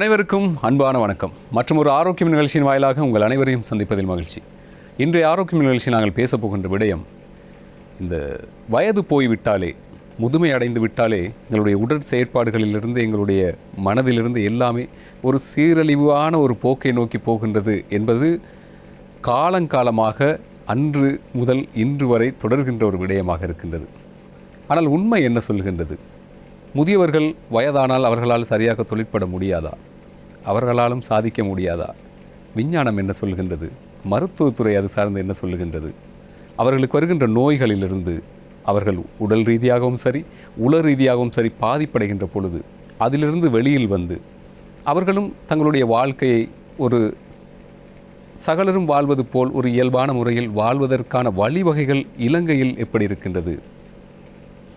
அனைவருக்கும் அன்பான வணக்கம். மற்றும் ஒரு ஆரோக்கியம் நிகழ்ச்சியின் வாயிலாக உங்கள் அனைவரையும் சந்திப்பதில் மகிழ்ச்சி. இன்றைய ஆரோக்கியம் நிகழ்ச்சி நாங்கள் பேசப்போகின்ற விடயம், இந்த வயது போய்விட்டாலே, முதுமை அடைந்து விட்டாலே எங்களுடைய உடற் செயற்பாடுகளிலிருந்து, எங்களுடைய மனதிலிருந்து எல்லாமே ஒரு சீரழிவான ஒரு போக்கை நோக்கி போகின்றது என்பது காலங்காலமாக அன்று முதல் இன்று வரை தொடர்கின்ற ஒரு விடயமாக இருக்கின்றது. ஆனால் உண்மை என்ன சொல்கின்றது? முதியவர்கள் வயதானால் அவர்களால் சரியாக தொழிற்பட முடியாதா? அவர்களாலும் சாதிக்க முடியாதா? விஞ்ஞானம் என்ன சொல்கின்றது? மருத்துவத்துறை அது சார்ந்து என்ன சொல்லுகின்றது? அவர்களுக்கு வருகின்ற நோய்களிலிருந்து அவர்கள் உடல் ரீதியாகவும் சரி, உள ரீதியாகவும் சரி பாதிப்படைகின்ற பொழுது அதிலிருந்து வெளியில் வந்து அவர்களும் தங்களுடைய வாழ்க்கையை ஒரு சகலரும் வாழ்வது போல் ஒரு இயல்பான முறையில் வாழ்வதற்கான வழிவகைகள் இலங்கையில் எப்படி இருக்கின்றது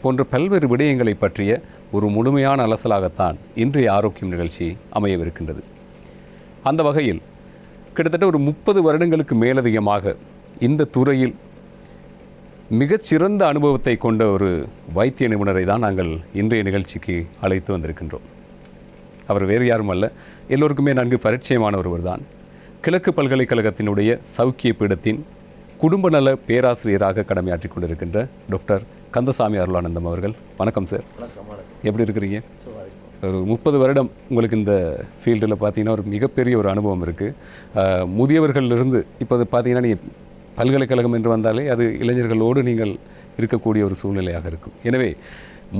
போன்ற பல்வேறு விடயங்களை பற்றிய ஒரு முழுமையான அலசலாகத்தான் இன்றைய ஆரோக்கியம் நிகழ்ச்சி அமையவிருக்கின்றது. அந்த வகையில் கிட்டத்தட்ட ஒரு 30 வருடங்களுக்கு மேலதிகமாக இந்த துறையில் மிகச்சிறந்த அனுபவத்தை கொண்ட ஒரு வைத்திய நிபுணரை தான் நாங்கள் இன்றைய நிகழ்ச்சிக்கு அழைத்து வந்திருக்கின்றோம். அவர் வேறு யாரும் அல்ல, எல்லோருக்குமே நன்கு பரிச்சயமான ஒருவர் தான். கிழக்கு பல்கலைக்கழகத்தினுடைய சௌக்கிய பீடத்தின் குடும்ப நல பேராசிரியராக கடமையாற்றிக் கொண்டிருக்கின்ற டாக்டர் கந்தசாமி அருளானந்தம் அவர்கள். வணக்கம் சார். எப்படி இருக்கிறீங்க? ஒரு 30 வருடம் உங்களுக்கு இந்த ஃபீல்டில் பார்த்தீங்கன்னா ஒரு மிகப்பெரிய ஒரு அனுபவம் இருக்குது. முதியவர்களிலிருந்து இப்போது பார்த்தீங்கன்னா நீங்கள் பல்கலைக்கழகம் என்று வந்தாலே அது இளைஞர்களோடு நீங்கள் இருக்கக்கூடிய ஒரு சூழ்நிலையாக இருக்கும். எனவே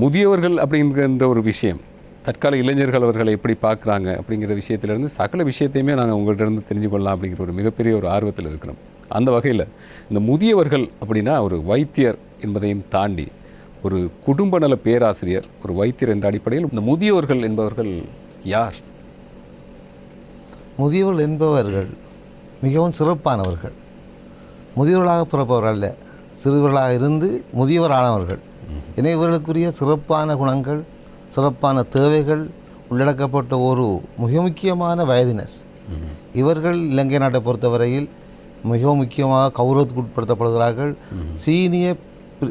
முதியவர்கள் அப்படிங்கிற ஒரு விஷயம், தற்கால இளைஞர்கள் அவர்களை எப்படி பார்க்குறாங்க அப்படிங்கிற விஷயத்திலிருந்து சகல விஷயத்தையுமே நாங்கள் உங்கள்கிட்ட இருந்து தெரிஞ்சு கொள்ளலாம் அப்படிங்கிற ஒரு மிகப்பெரிய ஒரு ஆர்வத்தில் இருக்கிறோம். அந்த வகையில் இந்த முதியவர்கள் அப்படின்னா ஒரு வைத்தியர் என்பதையும் தாண்டி ஒரு குடும்ப நல பேராசிரியர், ஒரு வைத்தியர் என்ற அடிப்படையில் இந்த முதியோர்கள் என்பவர்கள் யார்? முதியோர்கள் என்பவர்கள் மிகவும் சிறப்பானவர்கள். முதியோர்களாக பிறப்பவர்கள் அல்ல, சிறுவர்களாக இருந்து முதியவரானவர்கள். எனவே இவர்களுக்குரிய சிறப்பான குணங்கள், சிறப்பான தேவைகள் உள்ளடக்கப்பட்ட ஒரு மிக முக்கியமான வயதினர். இவர்கள் இலங்கை நாட்டை பொறுத்தவரையில் மிகவும் முக்கியமாக கௌரவத்துக்கு உட்படுத்தப்படுகிறார்கள். சீனியர்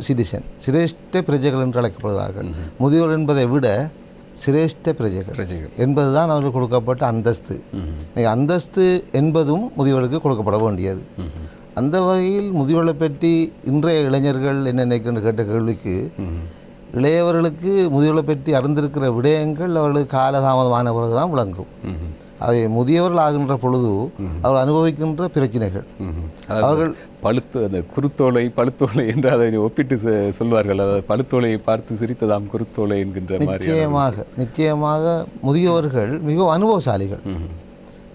சிட்டிசன், சிரேஷ்ட பிரஜைகள் என்று அழைக்கப்படுகிறார்கள். முதியோர் என்பதை விட சிரேஷ்ட பிரஜைகள் என்பதுதான் அவர்களுக்கு கொடுக்கப்பட்ட அந்தஸ்து. அந்தஸ்து என்பதும் முதியோர்களுக்கு கொடுக்கப்பட வேண்டியது. அந்த வகையில் முதியோர்களை பற்றி இன்றைய இளைஞர்கள் என்ன நினைக்கின்ற கேட்ட கேள்விக்கு, இளையவர்களுக்கு முதியோர்களை பற்றி அறிந்திருக்கிற விடயங்கள் அவர்களுக்கு காலதாமதமான பிறகு தான் விளங்கும். அவை முதியவர்கள் ஆகின்ற பொழுது அவர் அனுபவிக்கின்ற பிரச்சனைகள், அவர்கள் அந்த குருத்தோலை பழுத்தோலை என்று அதை ஒப்பிட்டு சொல்வார்கள். அதாவது பழுத்தோலையை பார்த்து சிரித்ததாம் குருத்தோலை என்கின்ற நிச்சயமாக முதியவர்கள் மிகவும் அனுபவசாலிகள்.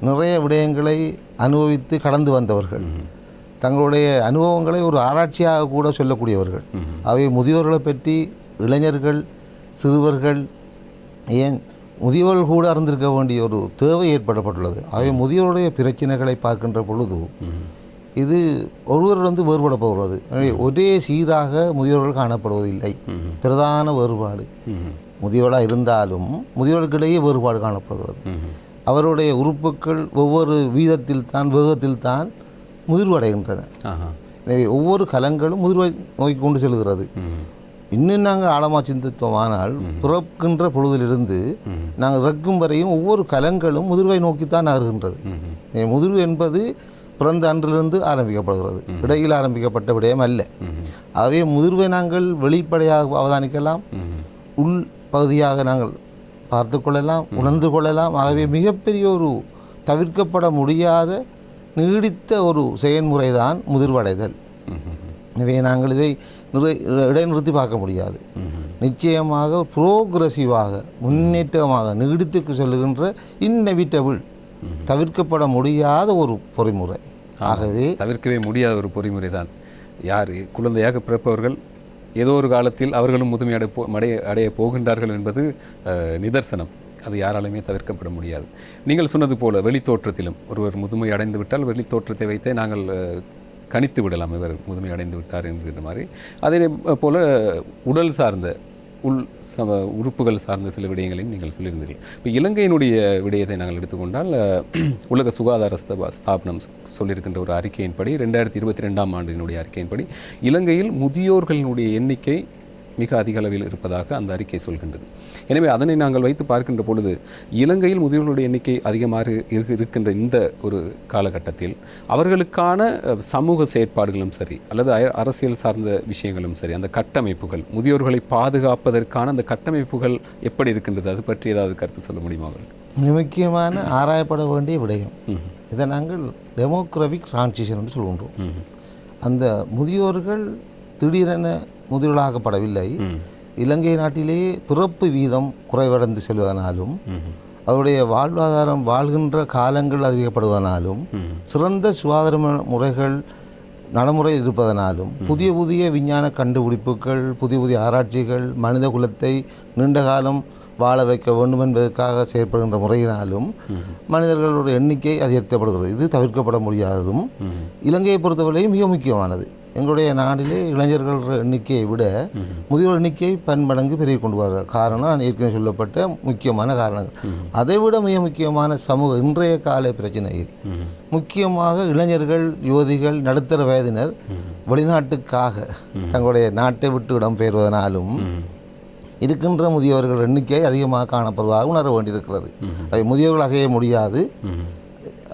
நிறைய விடயங்களை அனுபவித்து கடந்து வந்தவர்கள். தங்களுடைய அனுபவங்களை ஒரு ஆராய்ச்சியாக கூட சொல்லக்கூடியவர்கள். அவை முதியோர்களை பற்றி இளைஞர்கள், சிறுவர்கள், ஏன் முதியோர்கள் கூட அறிந்திருக்க வேண்டிய ஒரு தேவை ஏற்படப்பட்டுள்ளது. அவை முதியோருடைய பிரச்சனைகளை பார்க்கின்ற பொழுது இது ஒருவரிலிருந்து வேறுபட போகிறது. ஒரே சீராக முதியோர்கள் காணப்படுவதில்லை. பிரதான வேறுபாடு முதியோராக இருந்தாலும் முதியோர்களுக்கிடையே வேறுபாடு காணப்படுகிறது. அவருடைய உறுப்புகள் ஒவ்வொரு வீதத்தில் தான், வேகத்தில் தான் முதிர்வடைகின்றன. எனவே ஒவ்வொரு கலங்களும் முதிர்வை நோக்கி கொண்டு செல்கிறது. இன்னும் நாங்கள் ஆழமாக சிந்தித்தோமானால் பிறக்கின்ற பொழுதிலிருந்து நாங்கள் இறக்கும் வரையும் ஒவ்வொரு கலங்களும் முதிர்வை நோக்கித்தான் நகர்கின்றது. முதிர்வு என்பது பிறந்த அன்றிலிருந்து ஆரம்பிக்கப்படுகிறது, இடையில் ஆரம்பிக்கப்பட்ட விடயம் அல்ல. ஆகவே முதிர்வை நாங்கள் வெளிப்படையாக அவதானிக்கலாம், உள் பகுதியாக நாங்கள் பார்த்து கொள்ளலாம், உணர்ந்து கொள்ளலாம். ஆகவே மிகப்பெரிய ஒரு தவிர்க்கப்பட முடியாத நீடித்த ஒரு செயல்முறை தான் முதிர்வடைதல். எனவே நாங்கள் இதை இடைநிறுத்தி பார்க்க முடியாது. நிச்சயமாக புரோகிரசிவாக, முன்னேற்றமாக நீடித்துக்கு செல்லுகின்ற இன்னெவிட்டபிள், தவிர்க்கப்பட முடியாத ஒரு பொறிமுறை. ஆகவே தவிர்க்கவே முடியாத ஒரு பொறிமுறை தான். யார் குழந்தையாக பிறப்பவர்கள் ஏதோ ஒரு காலத்தில் அவர்களும் முதுமை அடைய போகின்றார்கள் என்பது நிதர்சனம். அது யாராலுமே தவிர்க்கப்பட முடியாது. நீங்கள் சொன்னது போல வெளித்தோற்றத்திலும் ஒருவர் முதுமை அடைந்து விட்டால் வெளித்தோற்றத்தை வைத்தே நாங்கள் கணித்து விடலாம் இவர் முதுமை அடைந்து விட்டார் என்கிற மாதிரி. அதே போல் உடல் சார்ந்த உறுப்புகள் சார்ந்த சில விடயங்களையும் நீங்கள் சொல்லியிருந்தீர்கள். இப்போ இலங்கையினுடைய விடயத்தை நாங்கள் எடுத்துக்கொண்டால், உலக சுகாதார ஸ்தாபனம் சொல்லியிருக்கின்ற ஒரு அறிக்கையின்படி 2022ஆம் ஆண்டினுடைய அறிக்கையின்படி இலங்கையில் முதியோர்களினுடைய எண்ணிக்கை மிக அதிக அளவில் இருப்பதாக அந்த அறிக்கை சொல்கின்றது. எனவே அதனை நாங்கள் வைத்து பார்க்கின்ற பொழுது இலங்கையில் முதியோர்களுடைய எண்ணிக்கை அதிகமாக இருக்கின்ற இந்த ஒரு காலகட்டத்தில் அவர்களுக்கான சமூக செயற்பாடுகளும் சரி அல்லது அரசியல் சார்ந்த விஷயங்களும் சரி, அந்த கட்டமைப்புகள், முதியோர்களை பாதுகாப்பதற்கான அந்த கட்டமைப்புகள் எப்படி இருக்கின்றது, அது பற்றி ஏதாவது கருத்து சொல்ல முடியுமா அவர்களுக்கு? மிக முக்கியமான ஆராயப்பட வேண்டிய விடயம். இதை நாங்கள் டெமோக்ராஃபிக் டிரான்சிஷன் என்று சொல்கின்றோம். அந்த முதியோர்கள் திடீரென முதியோர்களாக்கப்படவில்லை. இலங்கை நாட்டிலேயே பிறப்பு வீதம் குறைவடைந்து செல்வதனாலும் அவருடைய வாழ்வாதாரம் வாழ்கின்ற காலங்கள் அதிகப்படுவதனாலும் சிறந்த சுகாதார முறைகள் நடைமுறை இருப்பதனாலும் புதிய புதிய விஞ்ஞான கண்டுபிடிப்புகள், புதிய புதிய ஆராய்ச்சிகள் மனித குலத்தை நீண்ட காலம் வாழ வைக்க வேண்டும் என்பதற்காக செயற்படுகின்ற முறையினாலும் மனிதர்களுடைய எண்ணிக்கை அதிகரிக்கப்படுகிறது. இது தவிர்க்கப்பட முடியாததும் இலங்கையை பொறுத்தவரையும் மிக முக்கியமானது. எங்களுடைய நாட்டிலே இளைஞர்கள் எண்ணிக்கையை விட முதியோர் எண்ணிக்கை பன்மடங்கு பெருகி கொண்டு வர காரணம் நான் ஏற்கனவே சொல்லப்பட்ட முக்கியமான காரணங்கள். அதைவிட மிக முக்கியமான சமூக இன்றைய கால பிரச்சனையில் முக்கியமாக இளைஞர்கள், யுவதிகள், நடுத்தர வயதினர் வெளிநாட்டுக்காக தங்களுடைய நாட்டை விட்டு இடம்பெயர்வதனாலும் இருக்கின்ற முதியோர்கள் எண்ணிக்கை அதிகமாக காணப்படுவதாக உணர வேண்டியிருக்கிறது. அவை முதியோர்கள் அசைய முடியாது,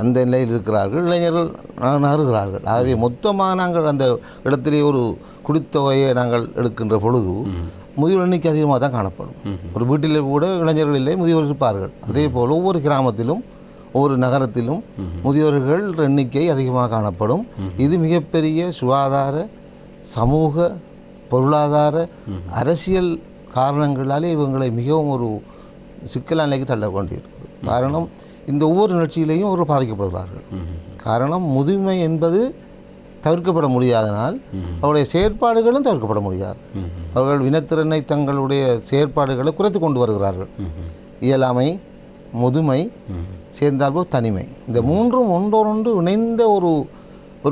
அந்த நிலையில் இருக்கிறார்கள். இளைஞர்கள் நகருகிறார்கள். ஆகவே மொத்தமாக நாங்கள் அந்த இடத்திலே ஒரு குடித்தொகையை நாங்கள் எடுக்கின்ற பொழுது முதியோர் எண்ணிக்கை அதிகமாக தான் காணப்படும். ஒரு வீட்டிலே கூட இளைஞர்கள் இல்லை, முதியோர் இருப்பார்கள். அதே போல் ஒவ்வொரு கிராமத்திலும் ஒவ்வொரு நகரத்திலும் முதியோர்கள் எண்ணிக்கை அதிகமாக காணப்படும். இது மிகப்பெரிய சுகாதார, சமூக, பொருளாதார, அரசியல் காரணங்களாலே இவங்களை மிகவும் ஒரு சிக்கலான நிலைக்கு தள்ள வேண்டியிருக்கிறது. காரணம், இந்த ஒவ்வொரு நிகழ்ச்சியிலையும் ஒரு பாதிக்கப்படுகிறார்கள். காரணம், முதுமை என்பது தவிர்க்கப்பட முடியாதனால் அவருடைய செயற்பாடுகளும் தவிர்க்கப்பட முடியாது. அவர்கள் வினத்திறனை தங்களுடைய செயற்பாடுகளை குறைத்து கொண்டு வருகிறார்கள். இயலாமை, முதுமை, சேர்ந்தால்போல் தனிமை, இந்த மூன்றும் ஒன்றொன்று இணைந்த ஒரு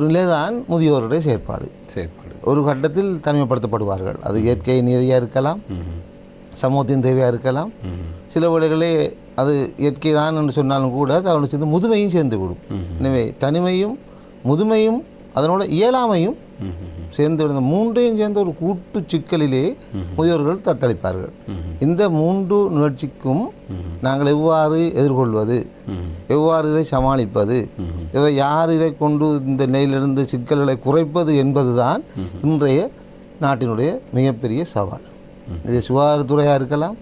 நிலைதான் முதியோருடைய செயற்பாடு. ஒரு கட்டத்தில் தனிமைப்படுத்தப்படுவார்கள். அது இயற்கை நீதியாக இருக்கலாம், சமூகத்தின் தேவையாக இருக்கலாம். சில வேளைகளே அது இயற்கை தான் என்று சொன்னாலும் கூட அவனுக்கு சேர்ந்து முதுமையும் சேர்ந்து விடும். எனவே தனிமையும் முதுமையும் அதனோட இயலாமையும் சேர்ந்து விடுந்த மூன்றையும் சேர்ந்த ஒரு கூட்டு சிக்கலிலே முதியோர்கள் தத்தளிப்பார்கள். இந்த மூன்று நிகழ்ச்சிக்கும் நாங்கள் எவ்வாறு எதிர்கொள்வது, எவ்வாறு இதை சமாளிப்பது, யார் இதை கொண்டு இந்த நிலையிலிருந்து சிக்கல்களை குறைப்பது என்பதுதான் இன்றைய நாட்டினுடைய மிகப்பெரிய சவால். இது சுகாதாரத்துறையாக இருக்கலாம்,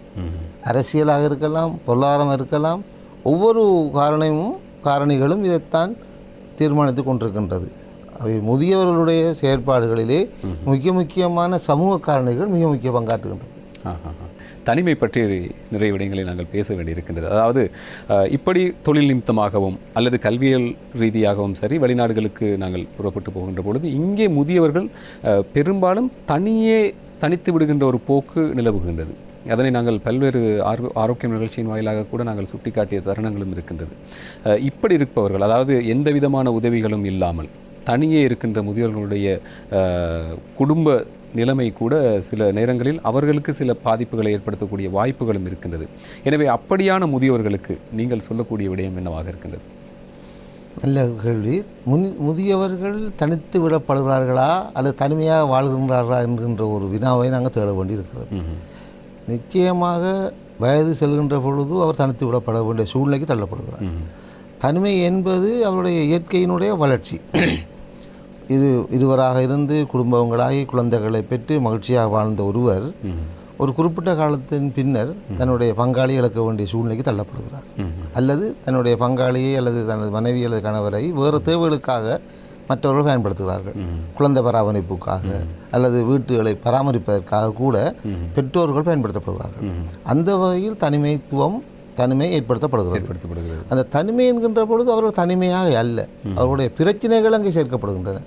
அரசியலாக இருக்கலாம், பொருளாதாரம் இருக்கலாம். ஒவ்வொரு காரணிகளும் இதைத்தான் தீர்மானித்து கொண்டிருக்கின்றது. அவை முதியவர்களுடைய செயற்பாடுகளிலே முக்கியமான சமூக காரணிகள் மிக முக்கிய பங்காற்றுகின்றது. தனிமை பற்றி நிறைய விடயங்களை நாங்கள் பேச வேண்டியிருக்கின்றது. அதாவது இப்படி தொழில் நிமித்தமாகவும் அல்லது கல்வியல் ரீதியாகவும் சரி வெளிநாடுகளுக்கு நாங்கள் புறப்பட்டு போகின்ற பொழுது இங்கே முதியவர்கள் பெரும்பாலும் தனித்து விடுகின்ற ஒரு போக்கு நிலவுகின்றது. அதனை நாங்கள் பல்வேறு ஆரோக்கியம் நிகழ்ச்சியின் வாயிலாக கூட நாங்கள் சுட்டிக்காட்டிய தருணங்களும் இருக்கின்றது. இப்படி இருப்பவர்கள், அதாவது எந்த விதமான உதவிகளும் இல்லாமல் தனியே இருக்கின்ற முதியோர்களுடைய குடும்ப நிலைமை கூட சில நேரங்களில் அவர்களுக்கு சில பாதிப்புகளை ஏற்படுத்தக்கூடிய வாய்ப்புகளும் இருக்கின்றது. எனவே அப்படியான முதியோர்களுக்கு நீங்கள் சொல்லக்கூடிய விடயம் என்னவாக இருக்கின்றது? நல்ல கேள்வி. முதியவர்கள் தனித்து விடப்படுகிறார்களா அல்லது தனிமையாக வாழ்கின்றார்களா என்கின்ற ஒரு வினாவை நாங்கள் தேட வேண்டி இருக்கிறது. நிச்சயமாக வயது செல்கின்ற பொழுது அவர் தனித்து விடப்பட வேண்டிய சூழ்நிலைக்கு தள்ளப்படுகிறார். தனிமை என்பது அவருடைய இயற்கையினுடைய வளர்ச்சி. இருவராக இருந்து குடும்பங்களாகி குழந்தைகளை பெற்று மகிழ்ச்சியாக வாழ்ந்த ஒருவர் ஒரு குறிப்பிட்ட காலத்தின் பின்னர் தன்னுடைய பங்காளி இழக்க வேண்டிய சூழ்நிலைக்கு தள்ளப்படுகிறார். அல்லது தன்னுடைய பங்காளியை அல்லது தனது மனைவி அல்லது கணவரை வேறு தேவைகளுக்காக மற்றவர்கள் பயன்படுத்துகிறார்கள். குழந்தை பராமரிப்புக்காக அல்லது வீட்டுகளை பராமரிப்பதற்காக கூட பெற்றோர்கள் பயன்படுத்தப்படுகிறார்கள். அந்த வகையில் தனிமை ஏற்படுத்தப்படுகிறது. அந்த தனிமை என்கின்ற பொழுது அவர்கள் தனிமையாக அல்ல, அவருடைய பிரச்சனைகள் அங்கே சேர்க்கப்படுகின்றன.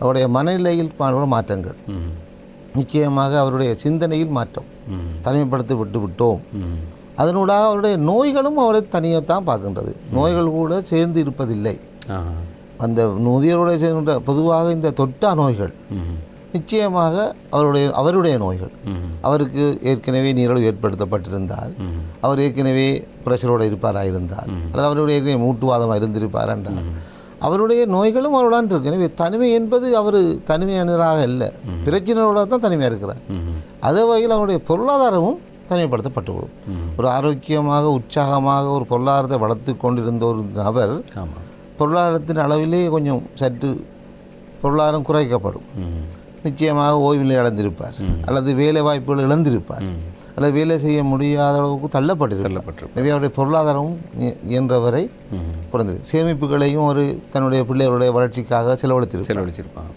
அவருடைய மனநிலையில் மாற்றங்கள், நிச்சயமாக அவருடைய சிந்தனையில் மாற்றம், தனிமைப்படுத்தி விட்டோம். அதனூடாக அவருடைய நோய்களும் அவரை தனியைத்தான் பார்க்கின்றது. நோய்கள் கூட சேர்ந்து இருப்பதில்லை. அந்த முதியோருடைய சேர்ந்த பொதுவாக இந்த தொட்டா நோய்கள் நிச்சயமாக அவருடைய நோய்கள். அவருக்கு ஏற்கனவே நீரிழிவு ஏற்படுத்தப்பட்டிருந்தால், அவர் ஏற்கனவே பிரஷரோடு இருப்பாராக இருந்தால், அல்லது அவருடைய ஏற்கனவே மூட்டுவாதமாக இருந்திருப்பார் என்றால், அவருடைய நோய்களும் அவருடன் இருக்கு. எனவே தனிமை என்பது அவர் தனிமையானதாக இல்லை, பிரச்சனையோட தான் தனிமையாக இருக்கிறார். அதே வகையில் அவருடைய பொருளாதாரமும் தனிமைப்படுத்தப்பட்டுவிடும். ஒரு ஆரோக்கியமாக உற்சாகமாக ஒரு பொருளாதாரத்தை வளர்த்து கொண்டிருந்த ஒரு நபர் பொருளாதாரத்தின் அளவிலே கொஞ்சம் சற்று பொருளாதாரம் குறைக்கப்படும். நிச்சயமாக ஓய்வில் அடைந்திருப்பார், அல்லது வேலை வாய்ப்புகள் இழந்திருப்பார், அல்லது வேலை செய்ய முடியாத அளவுக்கு தள்ளப்பட்டிருப்பார். எனவே அவருடைய பொருளாதாரமும் இயன்றவரை குறைந்தது. சேமிப்புகளையும் ஒரு தன்னுடைய பிள்ளைகளுடைய வளர்ச்சிக்காக செலவழிச்சிருப்பாங்க.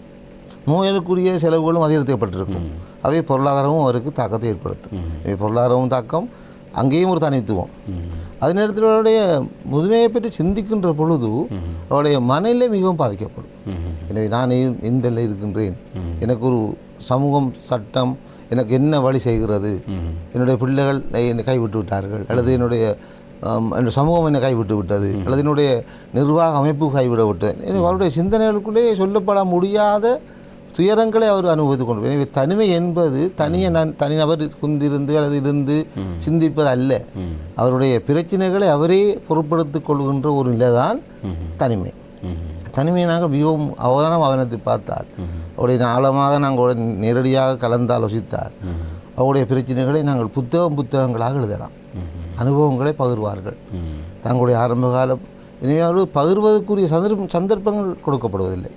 நோய்களுக்குரிய செலவுகளும் அதிகரிக்கப்பட்டிருக்கும். அவை பொருளாதாரமும் அவருக்கு தாக்கத்தை ஏற்படுத்தும். பொருளாதாரமும் தாக்கம், அங்கேயும் ஒரு தனித்துவம். அதே நேரத்தில் அவருடைய முதுமையை பற்றி சிந்திக்கின்ற பொழுது அவருடைய மனநிலை மிகவும் பாதிக்கப்படும். எனவே நான் இந்த இருக்கின்றேன், எனக்கு ஒரு சமூகம் சட்டம் எனக்கு என்ன வழி செய்கிறது, என்னுடைய பிள்ளைகள் என்னை கைவிட்டு விட்டார்கள், அல்லது என்னுடைய சமூகம் என்னை கைவிட்டு விட்டது, அல்லது என்னுடைய நிர்வாக அமைப்பு கைவிட விட்டது. எனவே அவருடைய சிந்தனைகளுக்குள்ளே சொல்லப்பட முடியாத துயரங்களை அவர் அனுபவித்துக் கொண்டு. எனவே தனிமை என்பது தனிநபர் குந்திருந்து அல்லது இருந்து சிந்திப்பது அல்ல. அவருடைய பிரச்சனைகளை அவரே பொருட்படுத்திக் கொள்கின்ற ஒரு நிலைதான் தனிமை. தனிமையை நாங்கள் மிகவும் அவதானத்தை பார்த்தால், அவருடைய ஆழமாக நாங்கள் நேரடியாக கலந்தாலோசித்தால், அவருடைய பிரச்சனைகளை நாங்கள் புத்தகங்களாக எழுதலாம். அனுபவங்களை பகிர்வார்கள் தங்களுடைய ஆரம்ப காலம். எனவே அவர்கள் பகிர்வதற்குரிய சந்தர்ப்பங்கள் கொடுக்கப்படுவதில்லை.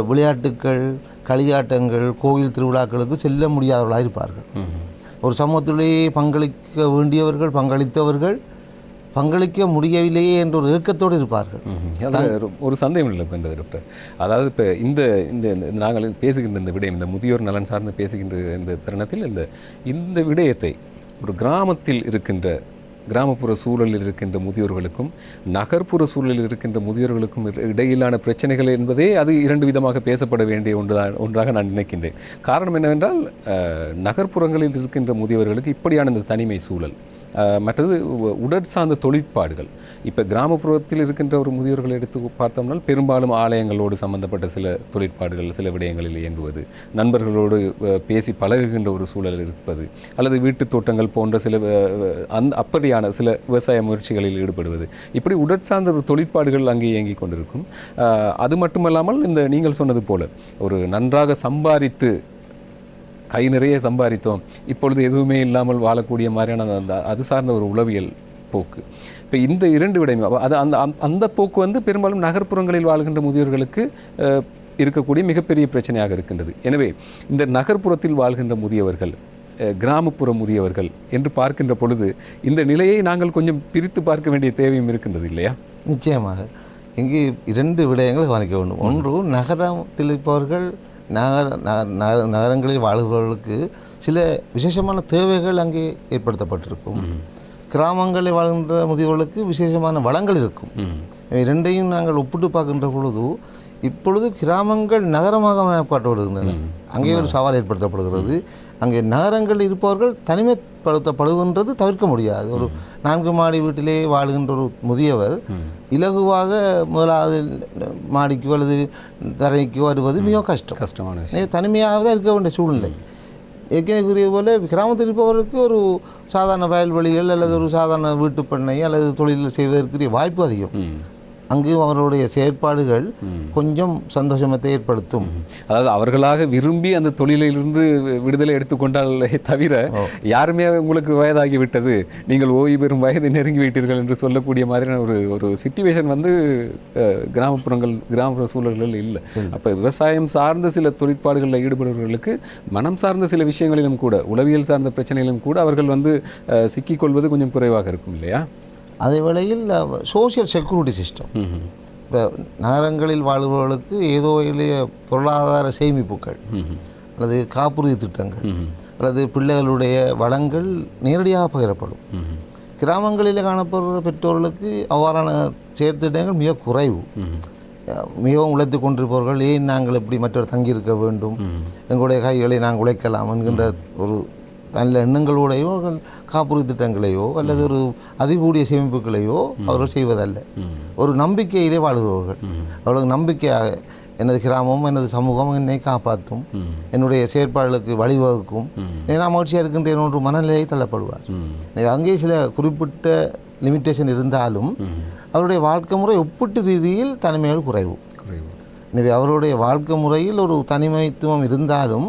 விளையாட்டுக்கள், களியாட்டங்கள், கோயில் திருவிழாக்களுக்கு செல்ல முடியாதவர்களாக இருப்பார்கள். ஒரு சமூகத்திலேயே பங்களிக்க வேண்டியவர்கள் பங்களித்தவர்கள் பங்களிக்க முடியவில்லையே என்ற ஒரு ஏக்கத்தோடு இருப்பார்கள். ஒரு சந்தேகம் இல்லை பண்ணுறது டாக்டர். அதாவது இப்போ இந்த நாங்கள் பேசுகின்ற இந்த விடயம், இந்த முதியோர் நலன் சார்ந்து பேசுகின்ற இந்த தருணத்தில் இந்த விடயத்தை ஒரு கிராமத்தில் இருக்கின்ற கிராமப்புற சூழலில் இருக்கின்ற முதியோர்களுக்கும் நகர்ப்புற சூழலில் இருக்கின்ற முதியோர்களுக்கும் இடையிலான பிரச்சனைகள் என்பதே அது இரண்டு விதமாக பேசப்பட வேண்டிய ஒன்றாக நான் நினைக்கின்றேன். காரணம் என்னவென்றால், நகர்ப்புறங்களில் இருக்கின்ற முதியவர்களுக்கு இப்படியான இந்த தனிமை சூழல், மற்றது உடற்சார்ந்த தொழிற்பாடுகள். இப்போ கிராமப்புறத்தில் இருக்கின்ற ஒரு முதியோர்களை எடுத்து பார்த்தோம்னா பெரும்பாலும் ஆலயங்களோடு சம்பந்தப்பட்ட சில தொழிற்பாடுகள், சில விடயங்களில் இயங்குவது, நண்பர்களோடு பேசி பழகுகின்ற ஒரு சூழல் இருப்பது, அல்லது வீட்டு தோட்டங்கள் போன்ற சில அப்படியான சில விவசாய முயற்சிகளில் ஈடுபடுவது, இப்படி உடற்சார்ந்த ஒரு தொழிற்பாடுகள் அங்கே இயங்கிக் கொண்டிருக்கும். அது மட்டுமல்லாமல் இந்த நீங்கள் சொன்னது போல ஒரு நன்றாக சம்பாதித்து கை நிறைய சம்பாதித்தோம், இப்பொழுது எதுவுமே இல்லாமல் வாழக்கூடிய மாதிரியான அது சார்ந்த ஒரு உளவியல் போக்கு. இப்போ இந்த இரண்டு விடையுமே அது அந்த போக்கு பெரும்பாலும் நகர்ப்புறங்களில் வாழ்கின்ற முதியோர்களுக்கு இருக்கக்கூடிய மிகப்பெரிய பிரச்சனையாக இருக்கின்றது. எனவே இந்த நகர்ப்புறத்தில் வாழ்கின்ற முதியவர்கள், கிராமப்புற முதியவர்கள் என்று பார்க்கின்ற பொழுது இந்த நிலையை நாங்கள் கொஞ்சம் பிரித்து பார்க்க வேண்டிய தேவையும் இருக்கின்றது இல்லையா? நிச்சயமாக இங்கே இரண்டு விடயங்கள் கவனிக்க வேண்டும். ஒன்று, நகரத்தில் இருப்பவர்கள் நகரங்களில் வாழ்பவர்களுக்கு சில விசேஷமான தேவைகள் அங்கே ஏற்படுத்தப்பட்டிருக்கும். கிராமங்களில் வாழ்கின்ற முதியவர்களுக்கு விசேஷமான வளங்கள் இருக்கும். இரண்டையும் நாங்கள் ஒப்பிட்டு பார்க்கின்ற பொழுது இப்பொழுது கிராமங்கள் நகரமாக மேம்பட்டு வருகின்றன. அங்கே ஒரு சவால் ஏற்படுத்தப்படுகிறது. அங்கே நகரங்களில் இருப்பவர்கள் தனிமைப்படுத்தப்படுகின்றது தவிர்க்க முடியாது. ஒரு 4 மாடி வீட்டிலே வாழ்கின்ற ஒரு முதியவர் இலகுவாக முதலாவது மாடிக்கோ அல்லது தரைக்கோ வருவது மிக கஷ்டமான தனிமையாக தான் இருக்க வேண்டிய சூழ்நிலை. ஏற்கனவே கூறிய போல கிராமத்தில் இருப்பவருக்கு ஒரு சாதாரண வயல்வெளிகள் அல்லது ஒரு சாதாரண வீட்டு பண்ணை அல்லது தொழில் செய்வதற்குரிய வாய்ப்பு அதிகம். அங்கேயும் அவர்களுடைய செயற்பாடுகள் கொஞ்சம் சந்தோஷமத்தை ஏற்படுத்தும். அதாவது அவர்களாக விரும்பி அந்த தொழிலிலிருந்து விடுதலை எடுத்துக்கொண்டாலே தவிர யாருமே உங்களுக்கு வயதாகி விட்டது, நீங்கள் ஓய்வு பெறும் வயதை நெருங்கி விட்டீர்கள் என்று சொல்லக்கூடிய மாதிரியான ஒரு சிச்சுவேஷன் கிராமப்புற சூழல்கள் இல்லை. அப்போ விவசாயம் சார்ந்த சில தொழிற்பாடுகளில் ஈடுபடுபவர்களுக்கு மனம் சார்ந்த சில விஷயங்களிலும் கூட, உளவியல் சார்ந்த பிரச்சனைகளிலும் கூட அவர்கள் சிக்கிக்கொள்வது கொஞ்சம் குறைவாக இருக்கும் இல்லையா? அதே வேளையில் சோசியல் செக்யூரிட்டி சிஸ்டம், இப்போ நகரங்களில் வாழ்பவர்களுக்கு ஏதோ இல்லைய பொருளாதார சேமிப்புகள் அல்லது காப்புறுதி திட்டங்கள் அல்லது பிள்ளைகளுடைய வளங்கள் நேரடியாக பகிரப்படும். கிராமங்களில் காணப்படுற பெற்றோர்களுக்கு அவ்வாறான செயற்திட்டங்கள் மிக குறைவு. மிகவும் உழைத்து கொண்டிருப்பவர்கள் ஏன் நாங்கள் எப்படி மற்றவர் தங்கியிருக்க வேண்டும், எங்களுடைய கைகளை நாங்கள் உழைக்கலாம் என்கின்ற ஒரு நல்ல எண்ணங்களோடையோ காப்புறுதி திட்டங்களையோ அல்லது ஒரு அதிகூடிய சேமிப்புகளையோ அவர்கள் செய்வதல்ல. ஒரு நம்பிக்கையிலே வாழ்கிறவர்கள். அவர்களுக்கு நம்பிக்கையாக எனது கிராமம் எனது சமூகம் என்னை காப்பாற்றும், என்னுடைய செயற்பாடுகளுக்கு வழிவகுக்கும், நான் மகிழ்ச்சியாக இருக்கின்ற என்னொன்று மனநிலையை தள்ளப்படுவார். அங்கே சில குறிப்பிட்ட லிமிட்டேஷன் இருந்தாலும் அவருடைய வாழ்க்கை முறை ஒப்பீட்டு ரீதியில் தனிமைகள் குறைவு. எனவே அவருடைய வாழ்க்கை முறையில் ஒரு தனிமைத்துவம் இருந்தாலும்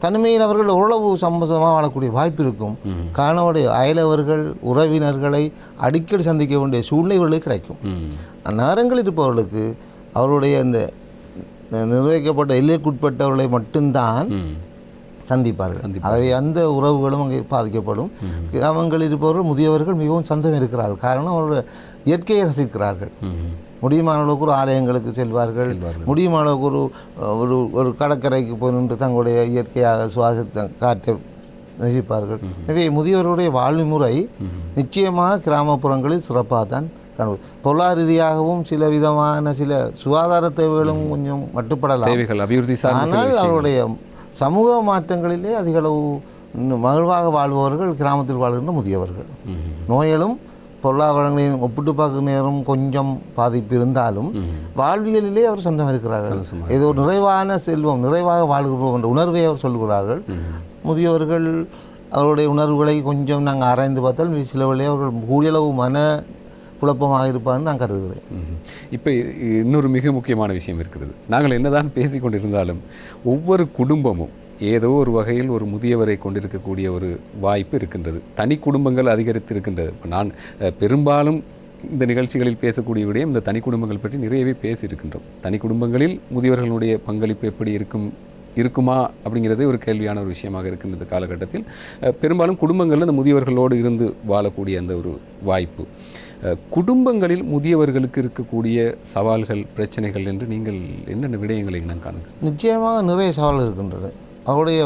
தனிமையில் அவர்கள் ஓரளவு சம்பந்தமாக வாழக்கூடிய வாய்ப்பு இருக்கும். காணவுடைய அயலவர்கள் உறவினர்களை அடிக்கடி சந்திக்க வேண்டிய சூழ்நிலைகளுக்கு கிடைக்கும். அந்நகரங்களில் இருப்பவர்களுக்கு அவருடைய இந்த நிர்வகிக்கப்பட்ட எல்லைக்குட்பட்டவர்களை மட்டும்தான் சந்திப்பார்கள். ஆகவே அந்த உறவுகளும் அங்கே பாதிக்கப்படும். கிராமங்களில் இருப்பவர்கள் முதியவர்கள் மிகவும் சந்தோஷம் இருக்கிறார்கள். காரணம் அவருடைய இயற்கையை ரசிக்கிறார்கள். முடியுமான அளவுக்கு ஒரு ஆலயங்களுக்கு செல்வார்கள். முடியுமான அளவுக்கு ஒரு ஒரு கடற்கரைக்கு போய் நின்று தங்களுடைய இயற்கையாக சுவாசத்தை காற்றை நேசிப்பார்கள். எனவே முதியவர்களுடைய வாழ்வு முறை நிச்சயமாக கிராமப்புறங்களில் சிறப்பாக தான் காணும். பொருளாதார ரீதியாகவும் சில விதமான சில சுகாதார தேவைகளும் கொஞ்சம் மட்டுப்படலாம். ஆனால் அவருடைய சமூக மாற்றங்களிலே அதிகளவு மகிழ்வாக வாழ்பவர்கள் கிராமத்தில் வாழ்கின்ற முதியவர்கள். நோய்களும் பொருளாதாரங்களையும் ஒப்பிட்டு பார்க்கும் நேரம் கொஞ்சம் பாதிப்பு இருந்தாலும் வாழ்வியலிலே அவர் சொந்தம் இருக்கிறார்கள். ஏதோ நிறைவான செல்வம், நிறைவாக வாழ்கிறோம் என்ற உணர்வை அவர் சொல்கிறார்கள். முதியவர்கள் அவருடைய உணர்வுகளை கொஞ்சம் நாங்கள் ஆராய்ந்து பார்த்தால் சில வழியாக அவர்கள் கூடியளவு மன குழப்பமாக இருப்பார்னு நான் கருதுகிறேன். இப்போ இன்னொரு மிக முக்கியமான விஷயம் இருக்கிறது. நாங்கள் என்னதான் பேசி கொண்டிருந்தாலும் ஒவ்வொரு குடும்பமும் ஏதோ ஒரு வகையில் ஒரு முதியவரை கொண்டிருக்கக்கூடிய ஒரு வாய்ப்பு இருக்கின்றது. தனி குடும்பங்கள் அதிகரித்து இருக்கின்றது. இப்போ நான் பெரும்பாலும் இந்த நிகழ்ச்சிகளில் பேசக்கூடிய விடயம் இந்த தனி குடும்பங்கள் பற்றி நிறையவே பேசியிருக்கின்றோம். தனி குடும்பங்களில் முதியவர்களுடைய பங்களிப்பு எப்படி இருக்குமா அப்படிங்கிறதே ஒரு கேள்வியான ஒரு விஷயமாக இருக்கின்ற காலகட்டத்தில் பெரும்பாலும் குடும்பங்களில் இந்த முதியவர்களோடு இருந்து வாழக்கூடிய அந்த ஒரு வாய்ப்பு, குடும்பங்களில் முதியவர்களுக்கு இருக்கக்கூடிய சவால்கள், பிரச்சனைகள் என்று நீங்கள் என்னென்ன விடயங்களை நான் காணுங்க? நிச்சயமாக நிறைய சவால்கள் இருக்கின்றன. அவருடைய